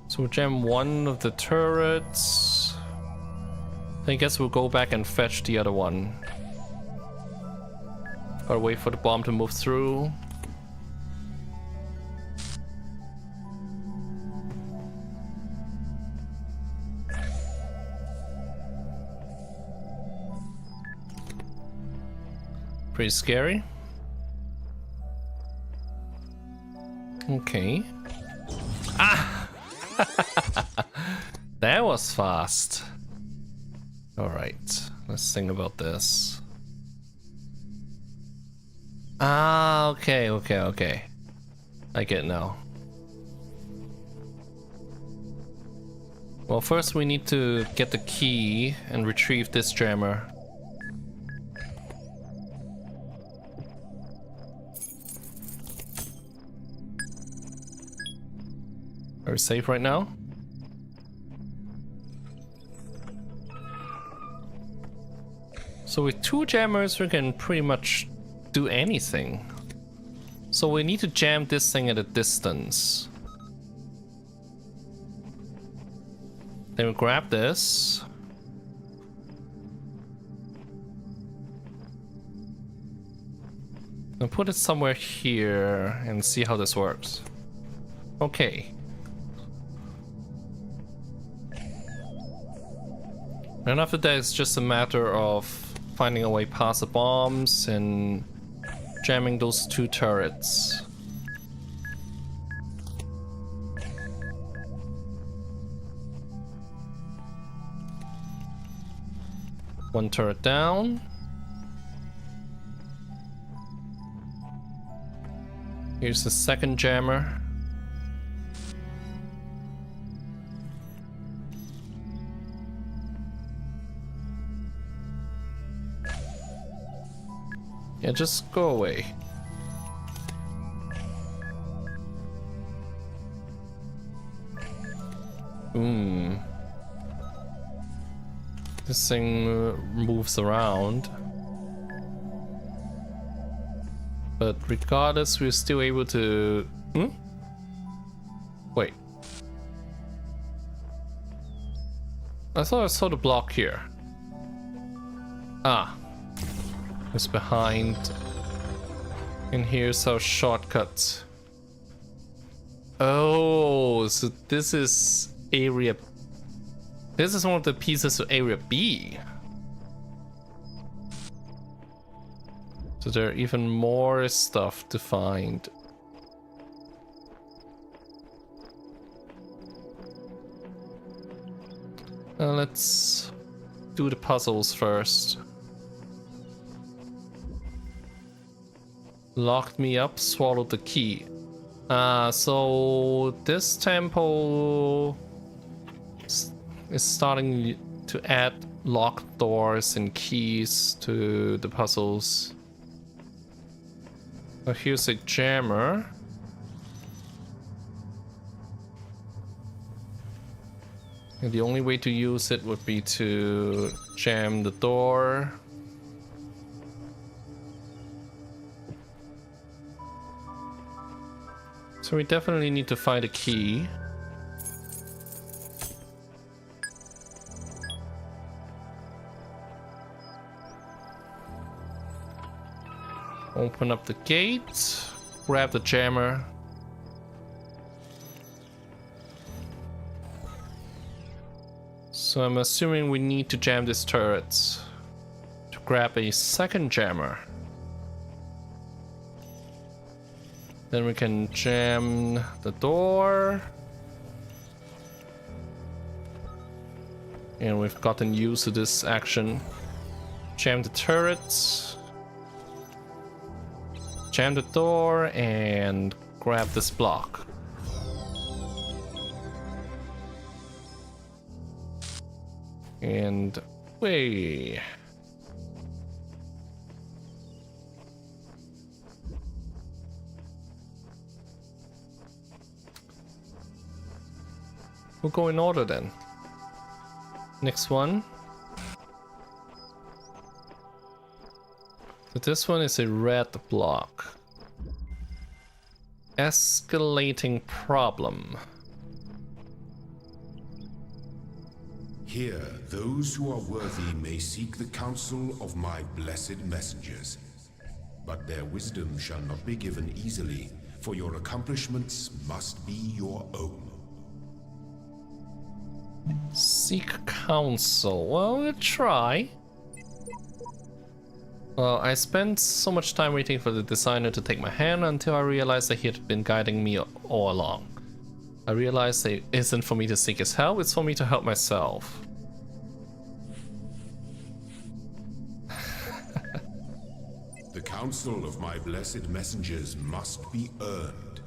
So we'll jam one of the turrets. I guess we'll go back and fetch the other one. Gotta wait for the bomb to move through. Pretty scary. Okay. Ah! That was fast. Alright, let's think about this. Ah, okay. I get it now. Well, first we need to get the key and retrieve this jammer. Are we safe right now? So with two jammers we can pretty much do anything. So we need to jam this thing at a distance. Then we grab this. And put it somewhere here and see how this works. Okay. And after that, it's just a matter of finding a way past the bombs and jamming those two turrets. One turret down. Here's the second jammer. Yeah, just go away. This thing moves around. But regardless, we're still able to... Wait. I thought I saw the block here. Ah. It's behind. And here's our shortcut. Oh, so this is area... This is one of the pieces of area B. So there are even more stuff to find. Let's do the puzzles first. Locked me up, swallowed the key. So this temple is starting to add locked doors and keys to the puzzles. Oh, here's a jammer. And the only way to use it would be to jam the door. So we definitely need to find a key. Open up the gate, grab the jammer. So I'm assuming we need to jam this turret to grab a second jammer. Then we can jam the door. And we've gotten used to this action. Jam the turret. Jam the door and grab this block. And way. We'll go in order then. Next one. So this one is a red block. Escalating problem. Here, those who are worthy may seek the counsel of my blessed messengers. But their wisdom shall not be given easily, for your accomplishments must be your own. Seek counsel. Well, we'll try. Well, I spent so much time waiting for the designer to take my hand until I realized that he had been guiding me all along. I realized it isn't for me to seek his help, it's for me to help myself. The counsel of my blessed messengers must be earned.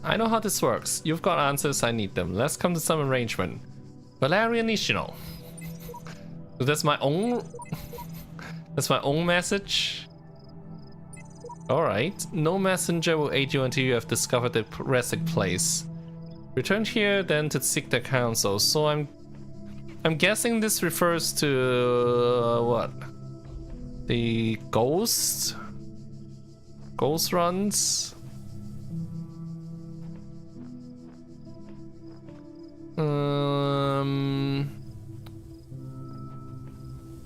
I know how this works. You've got answers, I need them. Let's come to some arrangement. Valerian Nishino. So that's my own... That's my own message? Alright. No messenger will aid you until you have discovered the resting place. Return here then to seek their counsel. So I'm guessing this refers to... what? The ghost? Ghost runs?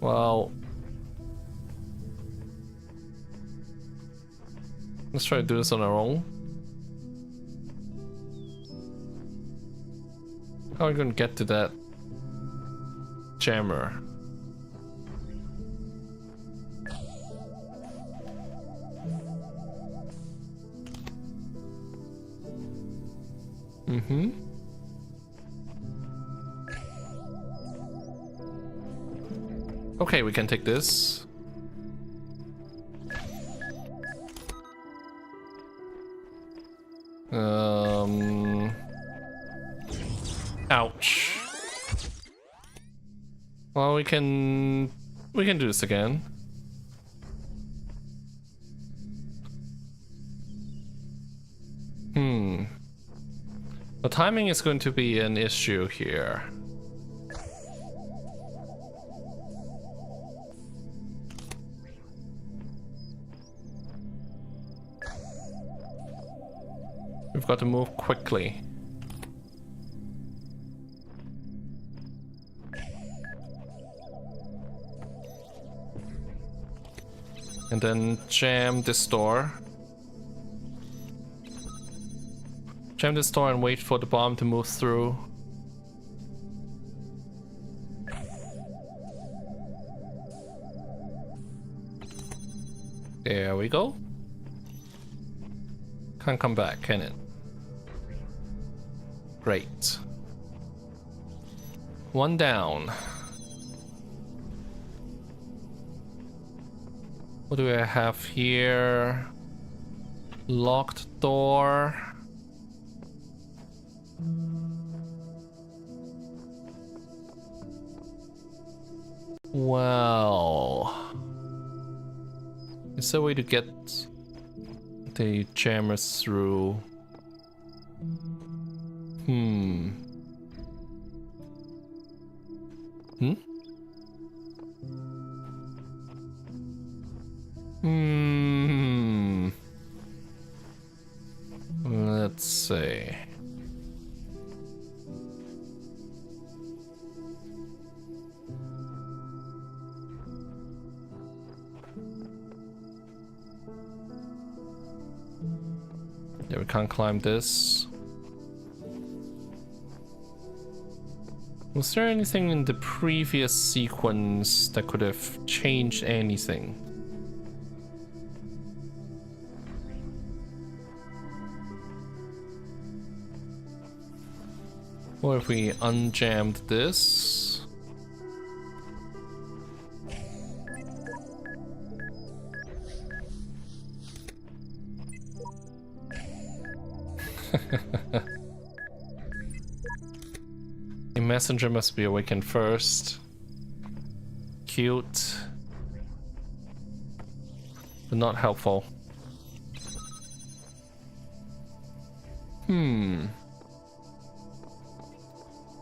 Well, let's try to do this on our own. How are we gonna get to that jammer? Okay, we can take this. Ouch. Well, we can do this again. The timing is going to be an issue here. We've got to move quickly. And then jam this door. Jam this door and wait for the bomb to move through. There we go. Can't come back, can it? Great. One down. What do I have here? Locked door. Well, is there a way to get the jammers through? Hmm. Let's see. Yeah, we can't climb this. Was there anything in the previous sequence that could have changed anything? What if we unjammed this? The messenger must be awakened first. Cute. But not helpful.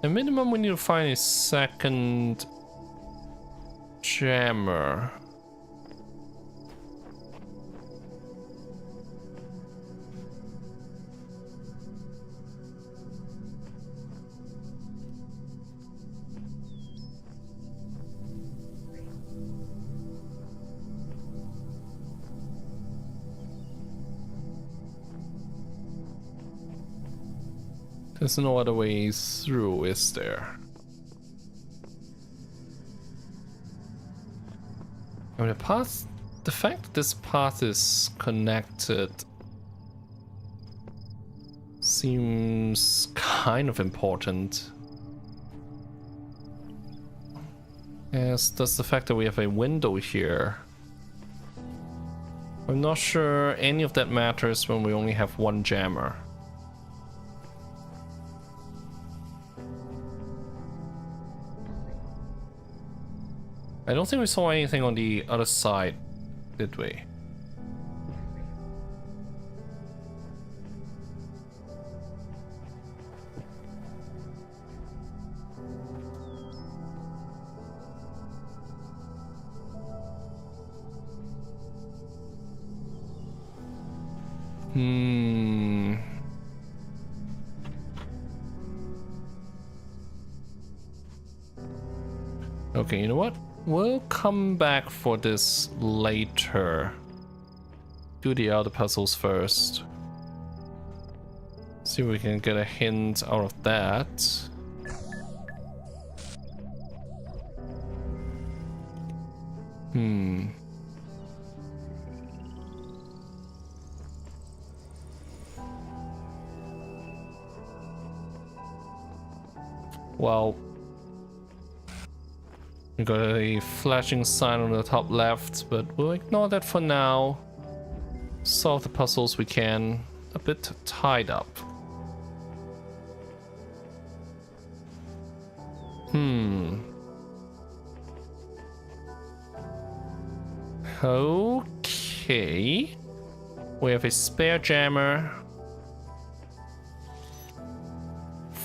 At minimum, we need to find a second jammer. There's no other way through, is there? I mean, the fact that this path is connected seems kind of important. As does the fact that we have a window here. I'm not sure any of that matters when we only have one jammer. I don't think we saw anything on the other side, did we? Okay, you know what? We'll come back for this later. Do the other puzzles first. See if we can get a hint out of that. Well, we got a flashing sign on the top left, but we'll ignore that for now. Solve the puzzles we can. A bit tied up. Okay. We have a spare jammer.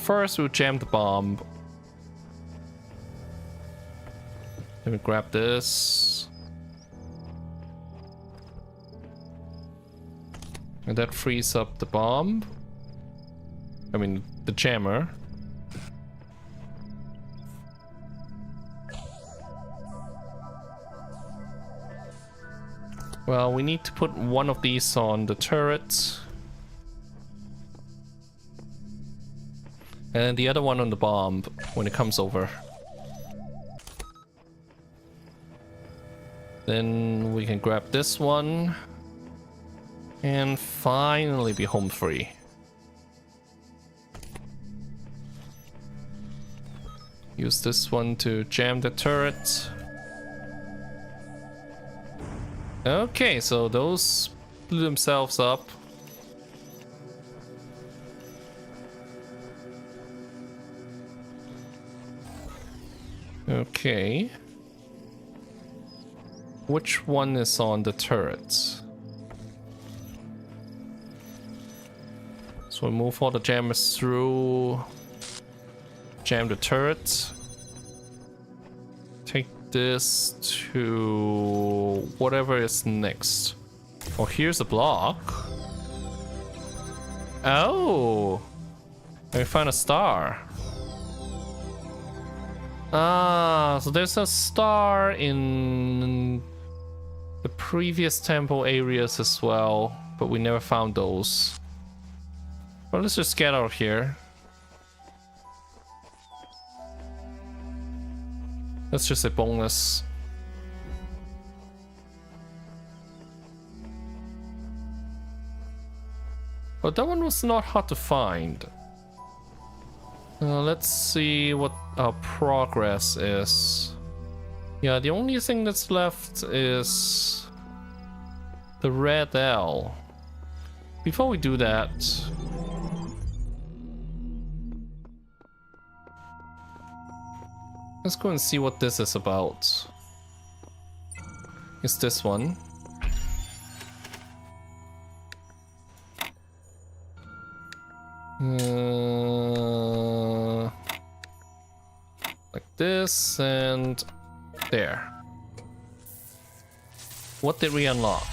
first we'll jam the bomb. Let me grab this. And that frees up the bomb. I mean, the jammer. Well, we need to put one of these on the turret. And the other one on the bomb when it comes over. Then we can grab this one. And finally be home free. Use this one to jam the turret. Okay, so those blew themselves up. Okay. Which one is on the turret? So we move all the jammers through. Jam the turret. Take this to whatever is next. Oh, here's a block. Oh! And we found a star. Ah, so there's a star in the previous temple areas as well, but we never found those. Well, let's just get out of here. That's just a bonus. But that one was not hard to find. Let's see what our progress is. Yeah, the only thing that's left is the red L. Before we do that, let's go and see what this is about. It's this one. Like this and there. What did we unlock?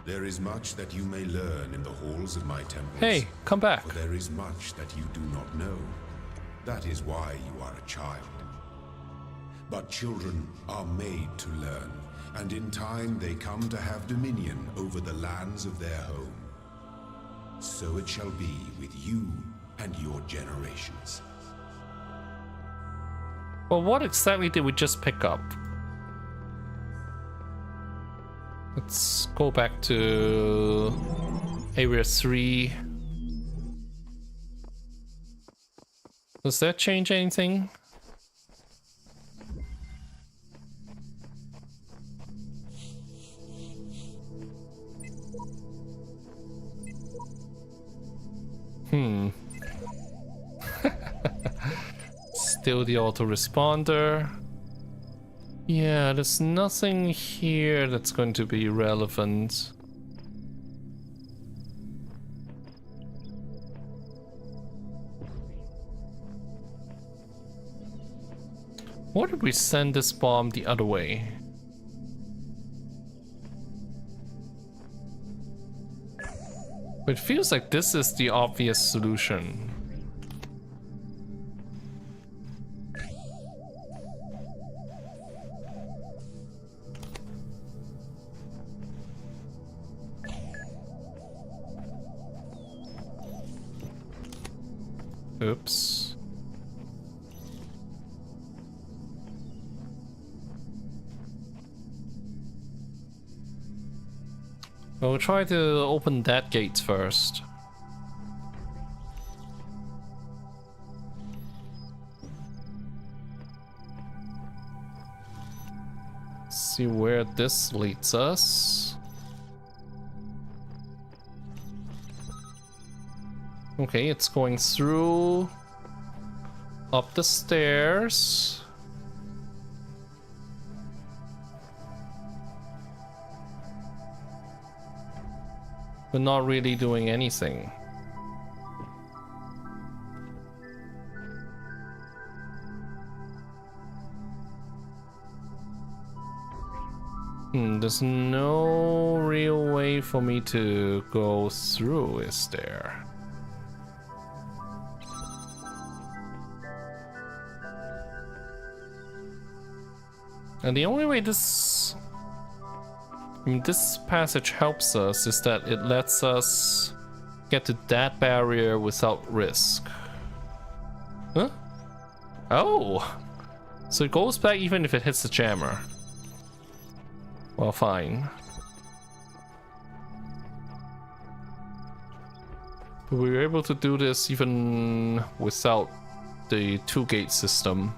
There is much that you may learn in the halls of my temples. Hey, come back. For there is much that you do not know. That is why you are a child. But children are made to learn, and in time they come to have dominion over the lands of their home. So it shall be with you and your generations. Well, what exactly did we just pick up? Let's go back to Area 3. Does that change anything? Still the autoresponder. Yeah, there's nothing here that's going to be relevant. What if we send this bomb the other way? It feels like this is the obvious solution. Oops. We'll try to open that gate first. See where this leads us. Okay, it's going through up the stairs. but not really doing anything. There's no real way for me to go through, is there? And the only way this passage helps us is that it lets us get to that barrier without risk. Huh? Oh! So it goes back even if it hits the jammer. Well, fine. But we were able to do this even without the 2-gate system.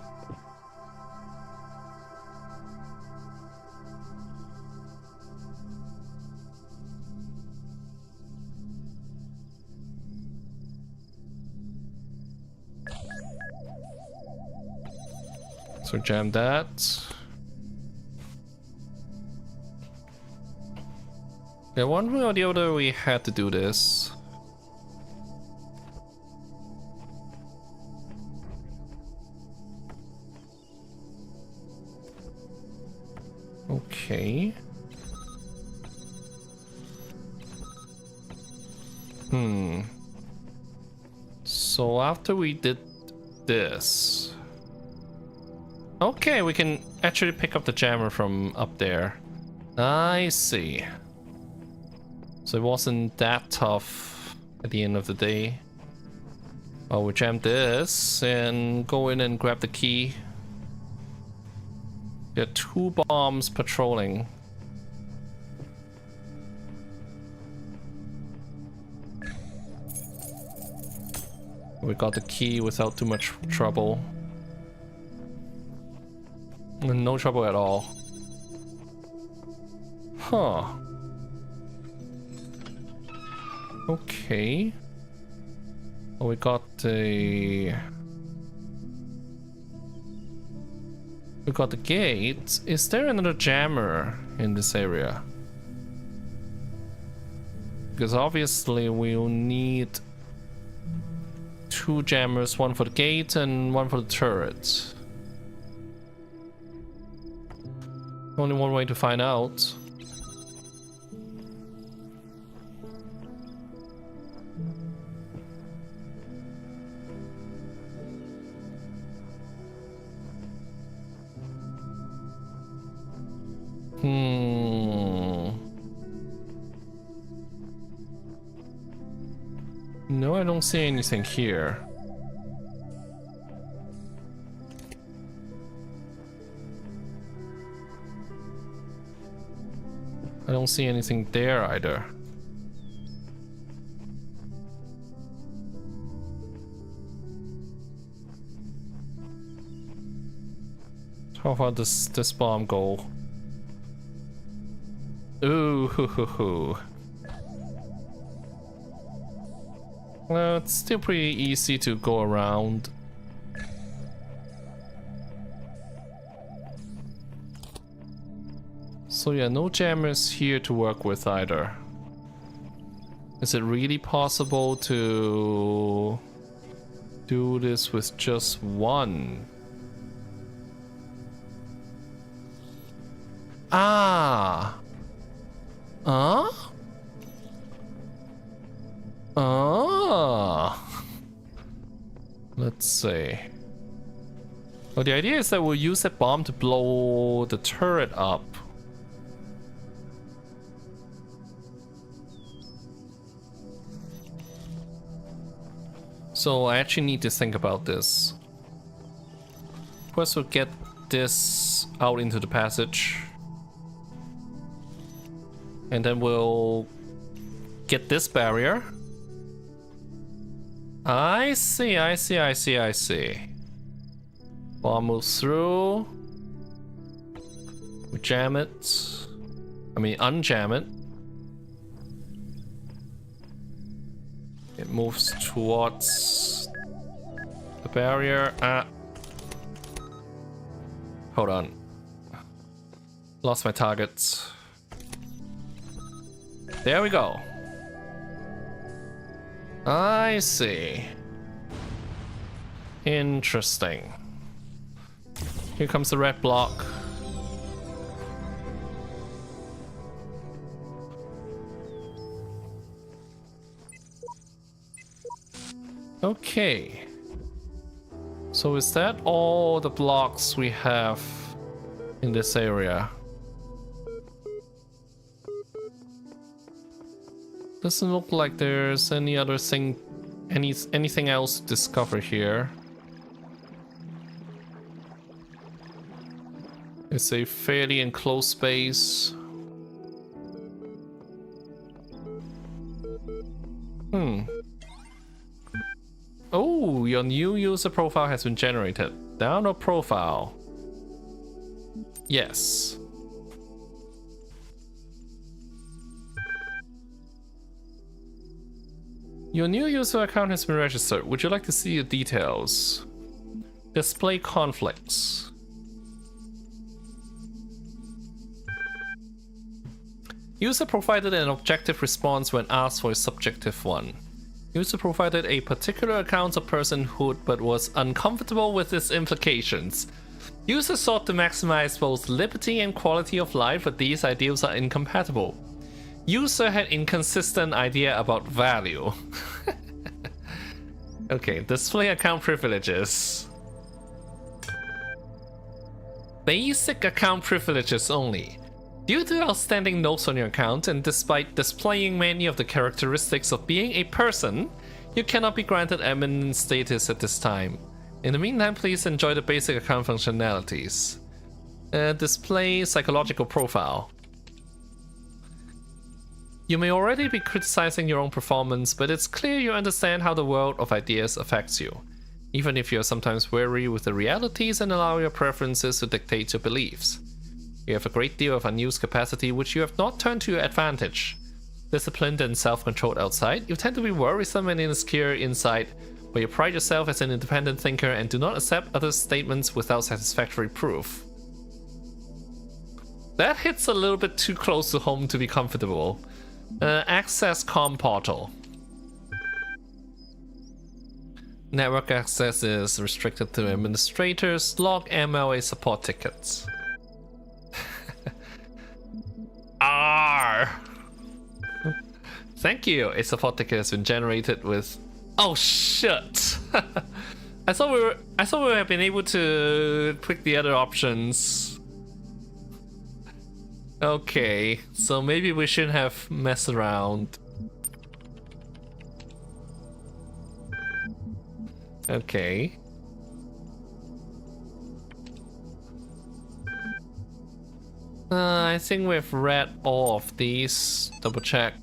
So jam that. Yeah, one way or the other we had to do this. Okay. So after we did this... Okay, we can actually pick up the jammer from up there. I see. So it wasn't that tough at the end of the day. Oh, we jam this and go in and grab the key. There are 2 bombs patrolling. We got the key without too much trouble. No trouble at all. Huh. Okay. Oh, we got the... We got the gate. Is there another jammer in this area? Because obviously we'll need 2 jammers, one for the gate and one for the turret. Only one way to find out. No, I don't see anything here. I don't see anything there either. How far does this bomb go? Ooh, hoo, hoo, hoo. Well, it's still pretty easy to go around. So yeah, no jammers here to work with either. Is it really possible to do this with just one? Ah! Let's see. Well, the idea is that we'll use that bomb to blow the turret up. So I actually need to think about this. First we'll get this out into the passage. And then we'll get this barrier. I see. Bomb moves through. We jam it. I mean, unjam it. It moves towards the barrier. Hold on. Lost my targets. There we go. I see. Interesting. Here comes the red block. Okay. So is that all the blocks we have in this area? Doesn't look like there's any other thing, anything else to discover here. It's a fairly enclosed space. Oh, your new user profile has been generated. Download profile. Yes. Your new user account has been registered. Would you like to see the details? Display conflicts. User provided an objective response when asked for a subjective one. User provided a particular account of personhood but was uncomfortable with its implications. User sought to maximize both liberty and quality of life, but these ideals are incompatible. User had inconsistent idea about value. Okay, display account privileges. Basic account privileges only. Due to outstanding notes on your account, and despite displaying many of the characteristics of being a person, you cannot be granted eminent status at this time. In the meantime, please enjoy the basic account functionalities. Display psychological profile. You may already be criticizing your own performance, but it's clear you understand how the world of ideas affects you, even if you are sometimes wary with the realities and allow your preferences to dictate your beliefs. You have a great deal of unused capacity which you have not turned to your advantage. Disciplined and self-controlled outside, you tend to be worrisome and insecure inside, but you pride yourself as an independent thinker and do not accept others' statements without satisfactory proof. That hits a little bit too close to home to be comfortable. Access COM portal. Network access is restricted to administrators. Log MLA support tickets. R. Thank you. A support ticket has been generated with. Oh shit! I thought we would have been able to pick the other options. Okay, so maybe we shouldn't have messed around. Okay. I think we've read all of these. Double check.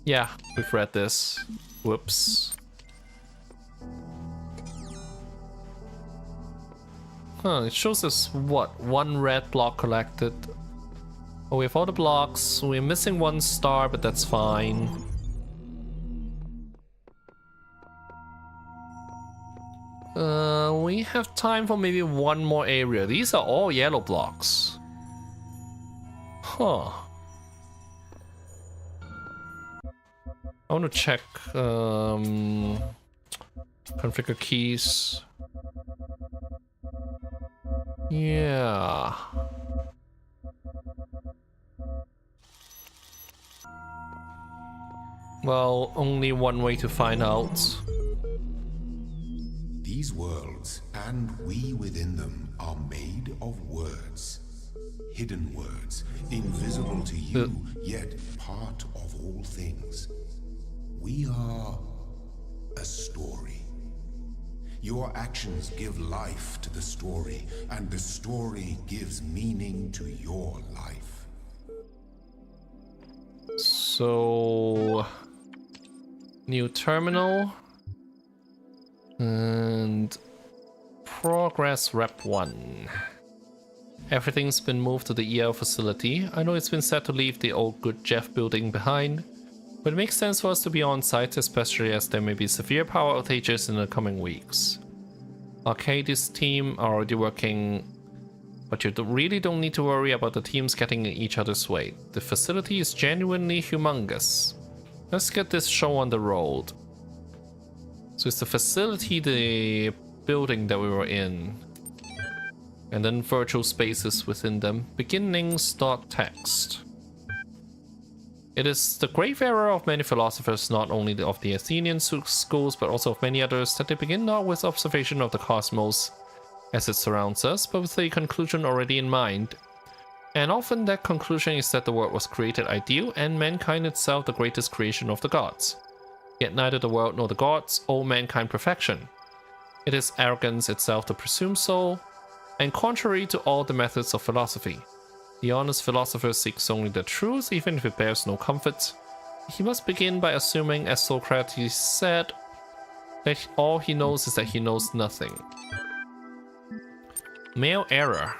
Yeah, we've read this. Whoops. Huh, it shows us what? One red block collected. Oh, we have all the blocks. We're missing one star, but that's fine. We have time for maybe one more area. These are all yellow blocks. Huh. I want to check configure keys. Yeah. Well, only one way to find out. These worlds, and we within them, are made of words. Hidden words, invisible to you, yet part of all things. We are a story. Your actions give life to the story, and the story gives meaning to your life. So, new terminal and progress rep 1. Everything's been moved to the EL facility. I know it's been set to leave the old good Jeff building behind, but it makes sense for us to be on site, especially as there may be severe power outages in the coming weeks. Arcadis team are already working, but you really don't need to worry about the teams getting in each other's way. The facility is genuinely humongous. Let's get this show on the road. So it's the facility, the building that we were in. And then virtual spaces within them. Beginnings.text. It is the grave error of many philosophers, not only of the Athenian schools, but also of many others, that they begin not with observation of the cosmos as it surrounds us, but with a conclusion already in mind. And often that conclusion is that the world was created ideal, and mankind itself the greatest creation of the gods. Yet neither the world nor the gods owe mankind perfection. It is arrogance itself to presume so, and contrary to all the methods of philosophy. The honest philosopher seeks only the truth, even if it bears no comfort. He must begin by assuming, as Socrates said, that all he knows is that he knows nothing. Male error.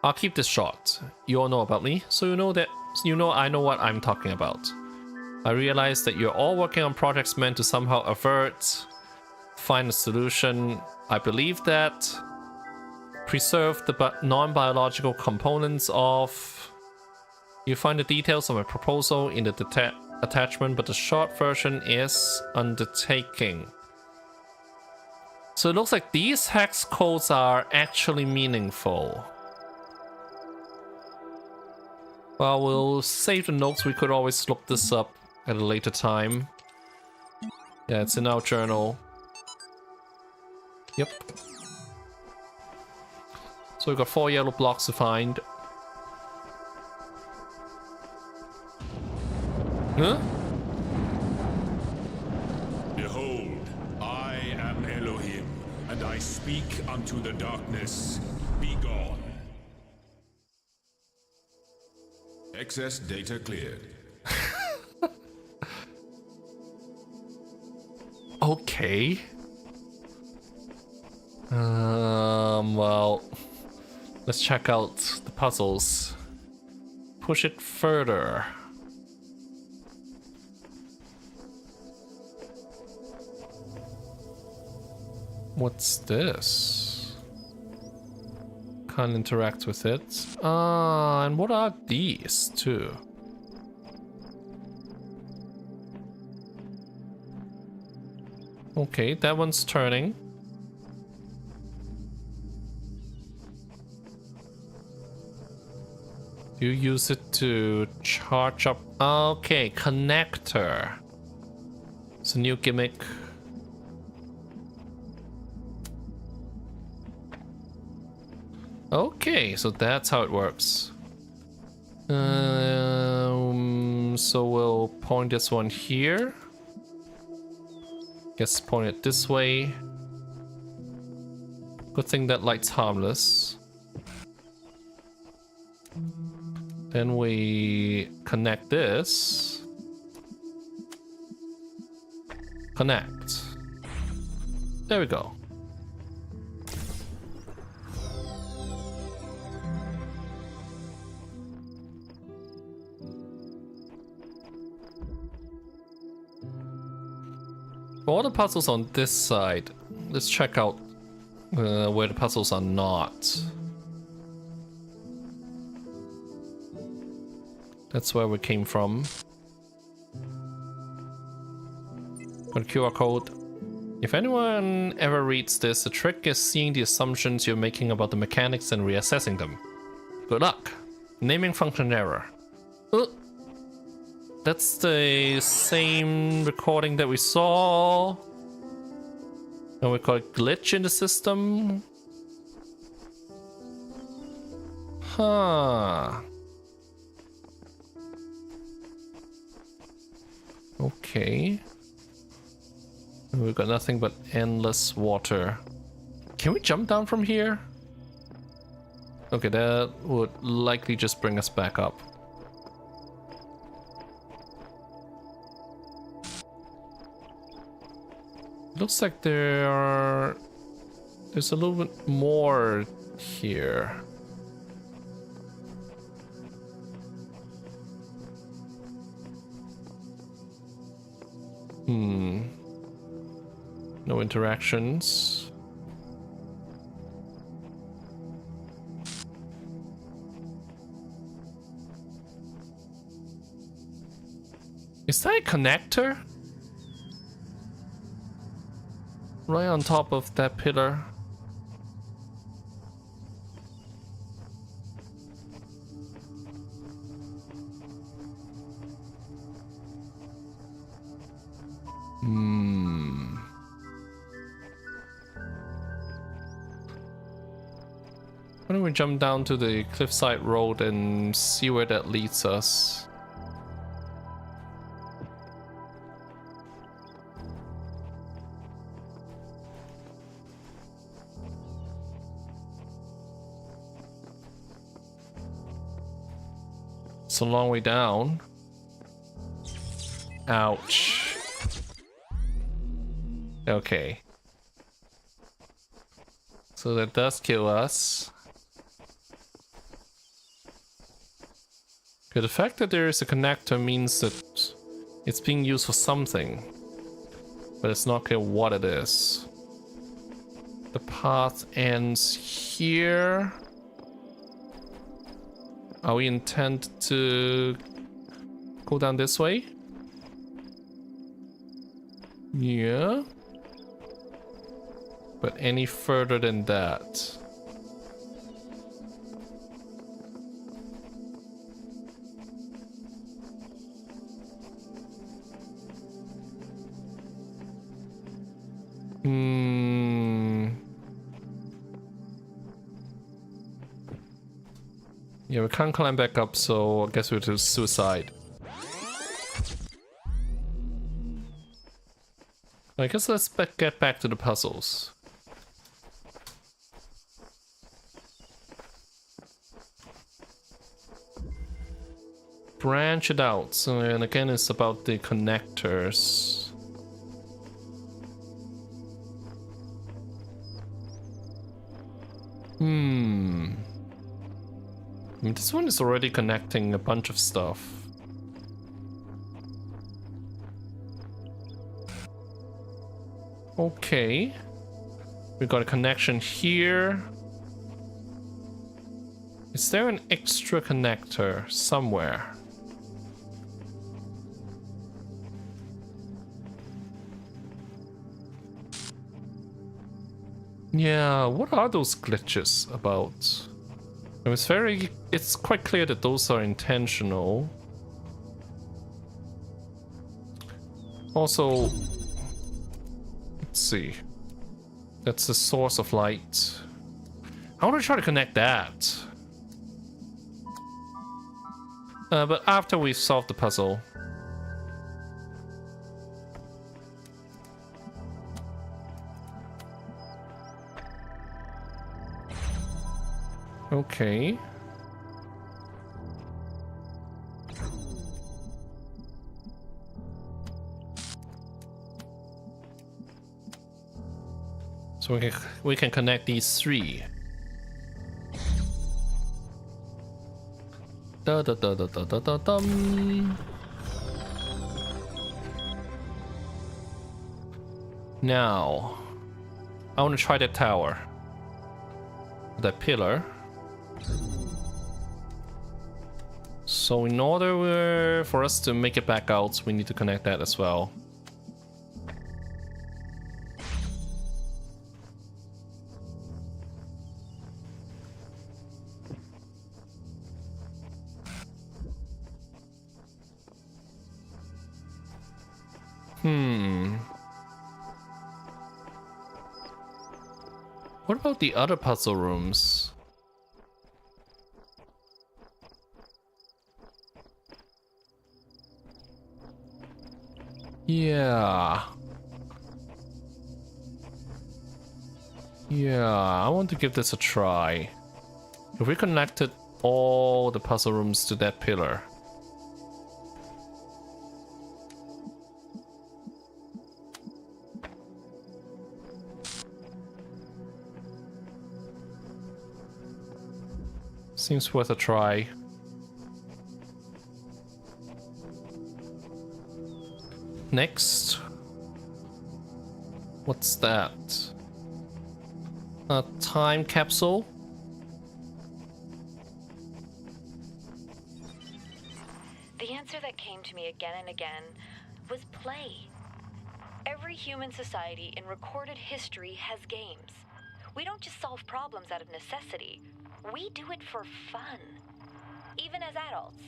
I'll keep this short. You all know about me, so you know I know what I'm talking about. I realize that you're all working on projects meant to somehow find a solution. I believe that. Preserve the non-biological components of... You find the details of my proposal in the attachment, but the short version is undertaking. So it looks like these hex codes are actually meaningful. Well, we'll save the notes. We could always look this up at a later time. Yeah, it's in our journal. Yep. So we've got 4 yellow blocks to find. Huh? Behold, I am Elohim, and I speak unto the darkness. Be gone. Excess data cleared. Okay. Well, let's check out the puzzles. Push it further. What's this? Can't interact with it. And what are these two? Okay, that one's turning. You use it to charge up. Okay, connector. It's a new gimmick. Okay, so that's how it works. So we'll point this one here. Guess point it this way. Good thing that light's harmless. Then we connect this. Connect. There we go. For all the puzzles on this side, let's check out where the puzzles are not. That's where we came from. Got a QR code. If anyone ever reads this, the trick is seeing the assumptions you're making about the mechanics and reassessing them. Good luck. Naming function error. That's the same recording that we saw. And we got a glitch in the system. Huh. Okay. We've got nothing but endless water. Can we jump down from here? Okay, that would likely just bring us back up. Looks like there's a little bit more here. No interactions. Is that a connector? Right on top of that pillar. Why don't we jump down to the cliffside road and see where that leads us? It's a long way down. Ouch. Okay. So that does kill us. Okay, the fact that there is a connector means that it's being used for something. But it's not clear what it is. The path ends here. Are we intent to go down this way? Yeah. But any further than that? Yeah, we can't climb back up, so I guess we'll do suicide. I guess let's get back to the puzzles. Branch it out. So, and again, it's about the connectors. I mean, this one is already connecting a bunch of stuff. Okay. We got a connection here. Is there an extra connector somewhere? Yeah, what are those glitches about? It's quite clear that those are intentional. Also, let's see. That's the source of light. I want to try to connect that. But after we've solved the puzzle. Okay. So we can connect these three. Da da da da da da da dum. Now, I want to try that tower. That pillar. So in order for us to make it back out, we need to connect that as well. What about the other puzzle rooms? Yeah. I want to give this a try. If we connected all the puzzle rooms to that pillar. Seems worth a try. Next. What's that? A time capsule? The answer that came to me again and again was play. Every human society in recorded history has games. We don't just solve problems out of necessity. We do it for fun. Even as adults.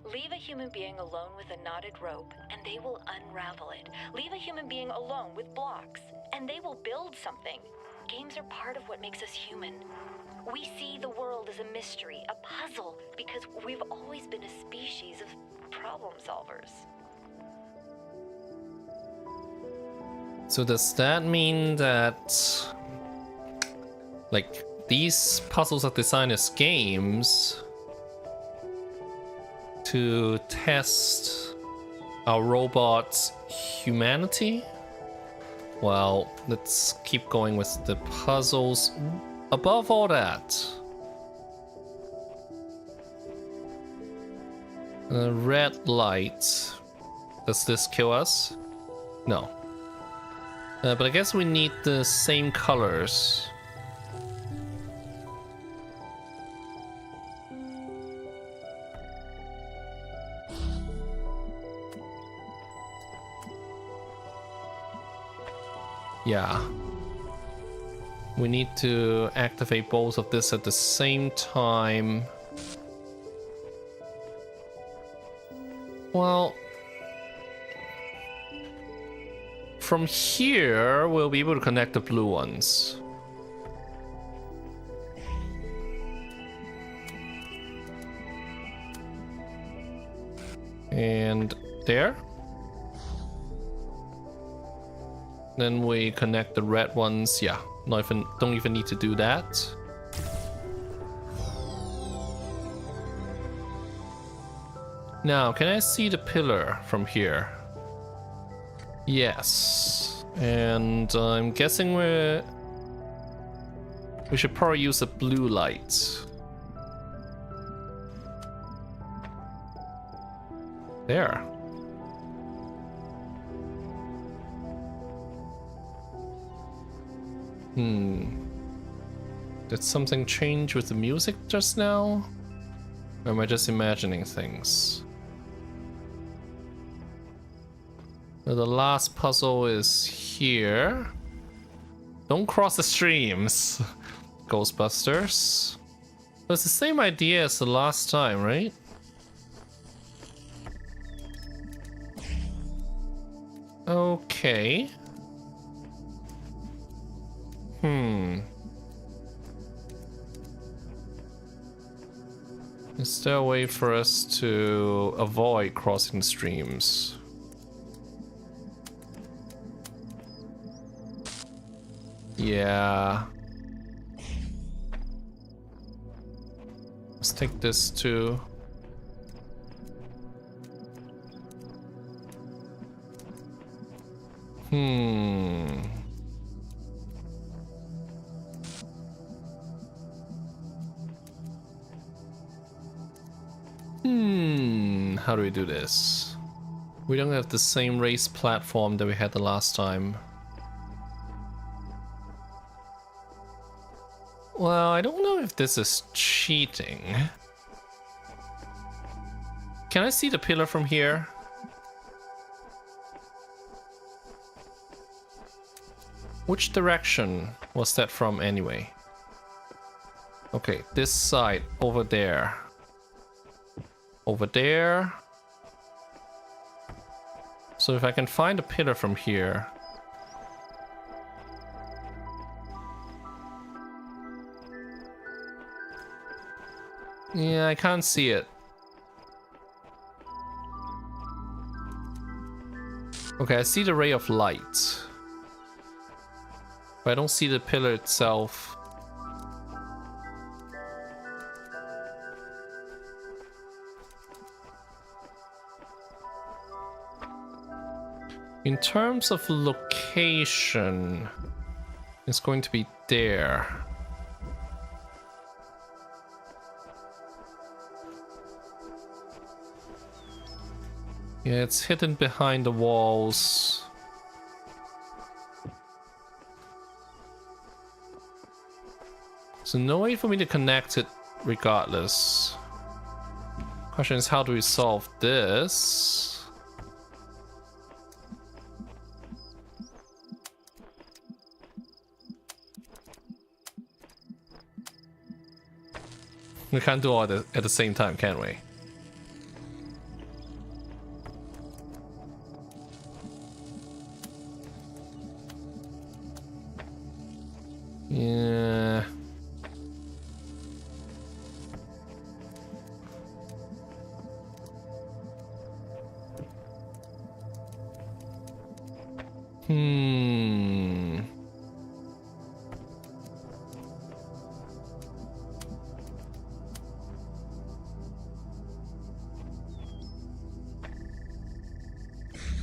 Leave a human being alone with a knotted rope, and they will unravel it. Leave a human being alone with blocks, and they will build something. Games are part of what makes us human. We see the world as a mystery, a puzzle, because we've always been a species of problem solvers. So does that mean that, like, these puzzles are designed as games to test our robot's humanity? Well, let's keep going with the puzzles. Above all that, red light. Does this kill us? No. But I guess we need the same colors. Yeah. We need to activate both of this at the same time. Well, from here, we'll be able to connect the blue ones. And there. Then we connect the red ones. Yeah, don't even need to do that. Now, can I see the pillar from here? Yes. And I'm guessing we should probably use a blue light. There. Did something change with the music just now? Or am I just imagining things? Now the last puzzle is here. Don't cross the streams. Ghostbusters. But it's the same idea as the last time, right? Okay. Is there a way for us to avoid crossing streams? Yeah. Let's take this too. How do we do this? We don't have the same race platform that we had the last time. Well, I don't know if this is cheating. Can I see the pillar from here? Which direction was that from anyway? Okay, this side, over there. Over there. So if I can find a pillar from here. Yeah, I can't see it. Okay, I see the ray of light. But I don't see the pillar itself. In terms of location, it's going to be there. Yeah, it's hidden behind the walls. So no way for me to connect it regardless. Question is, how do we solve this? We can't do all at the same time, can we? Yeah.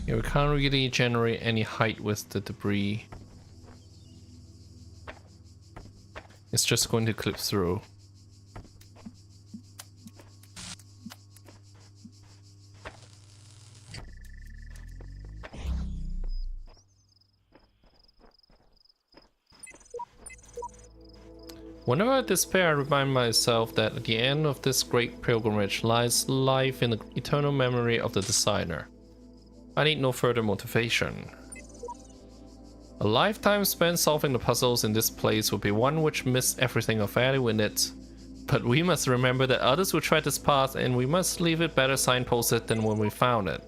Yeah, we can't really generate any height with the debris. It's just going to clip through. Whenever I despair, I remind myself that at the end of this great pilgrimage lies life in the eternal memory of the designer. I need no further motivation. A lifetime spent solving the puzzles in this place would be one which missed everything of value in it. But we must remember that others will tread this path, and we must leave it better signposted than when we found it.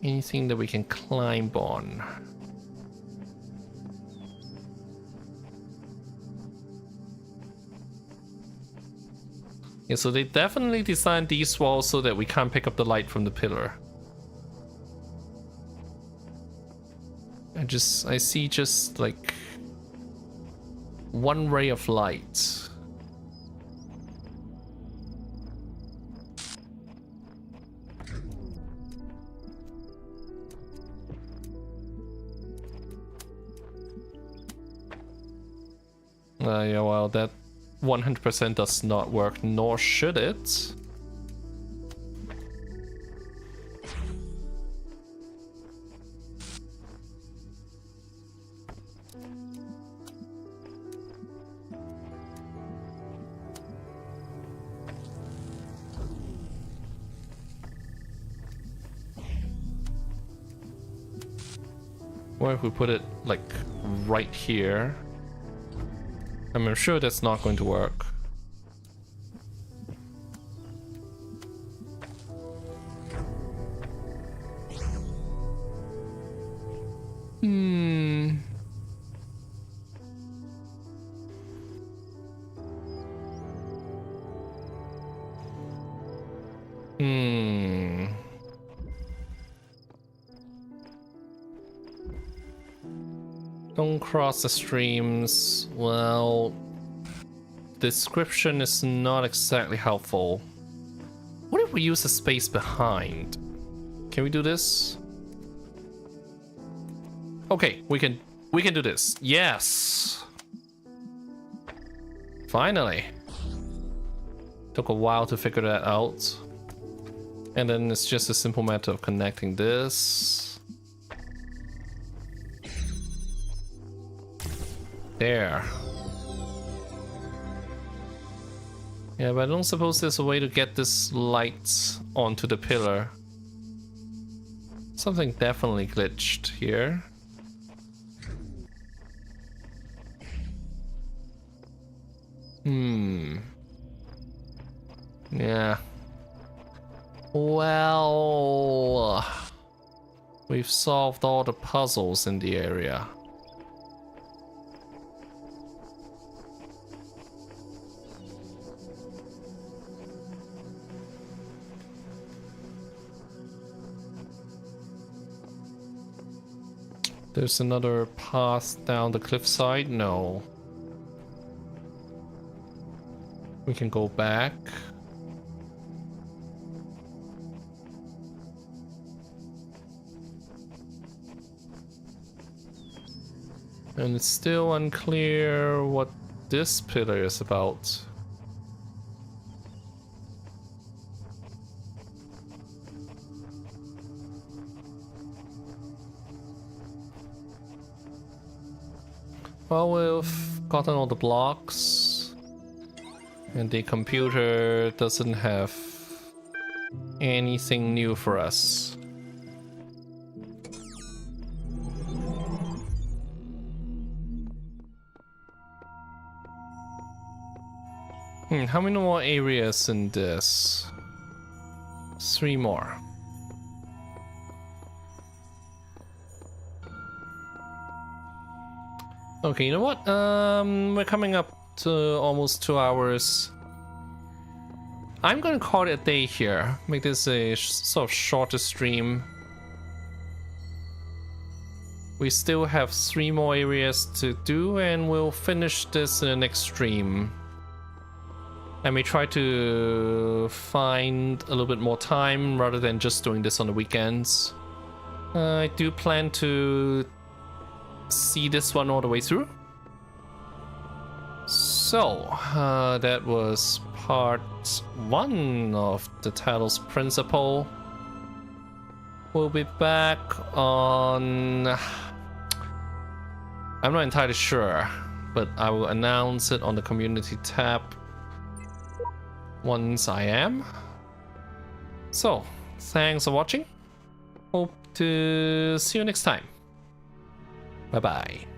Anything that we can climb on? Yeah, so they definitely designed these walls so that we can't pick up the light from the pillar. I see just like one ray of light. Yeah, well, that 100% does not work, nor should it. What if we put it like right here? I'm sure that's not going to work. Don't cross the streams. Well, description is not exactly helpful. What if we use the space behind? Can we do this? Okay, we can do this. Yes. Finally. Took a while to figure that out. And then it's just a simple matter of connecting this. There. Yeah, but I don't suppose there's a way to get this light onto the pillar. Something definitely glitched here. Yeah. Well, we've solved all the puzzles in the area. There's another path down the cliffside? No. We can go back. And it's still unclear what this pillar is about. Well, we've gotten all the blocks, and the computer doesn't have anything new for us. How many more areas in this? 3 more. Okay, you know what? We're coming up to almost 2 hours. I'm gonna call it a day here. Make this a sort of shorter stream. We still have 3 more areas to do, and we'll finish this in the next stream. I may try to find a little bit more time rather than just doing this on the weekends. I do plan to see this one all the way through. So, that was part 1 of the Talos Principle. We'll be back on... I'm not entirely sure, but I will announce it on the community tab once I am. So, thanks for watching. Hope to see you next time. Bye bye.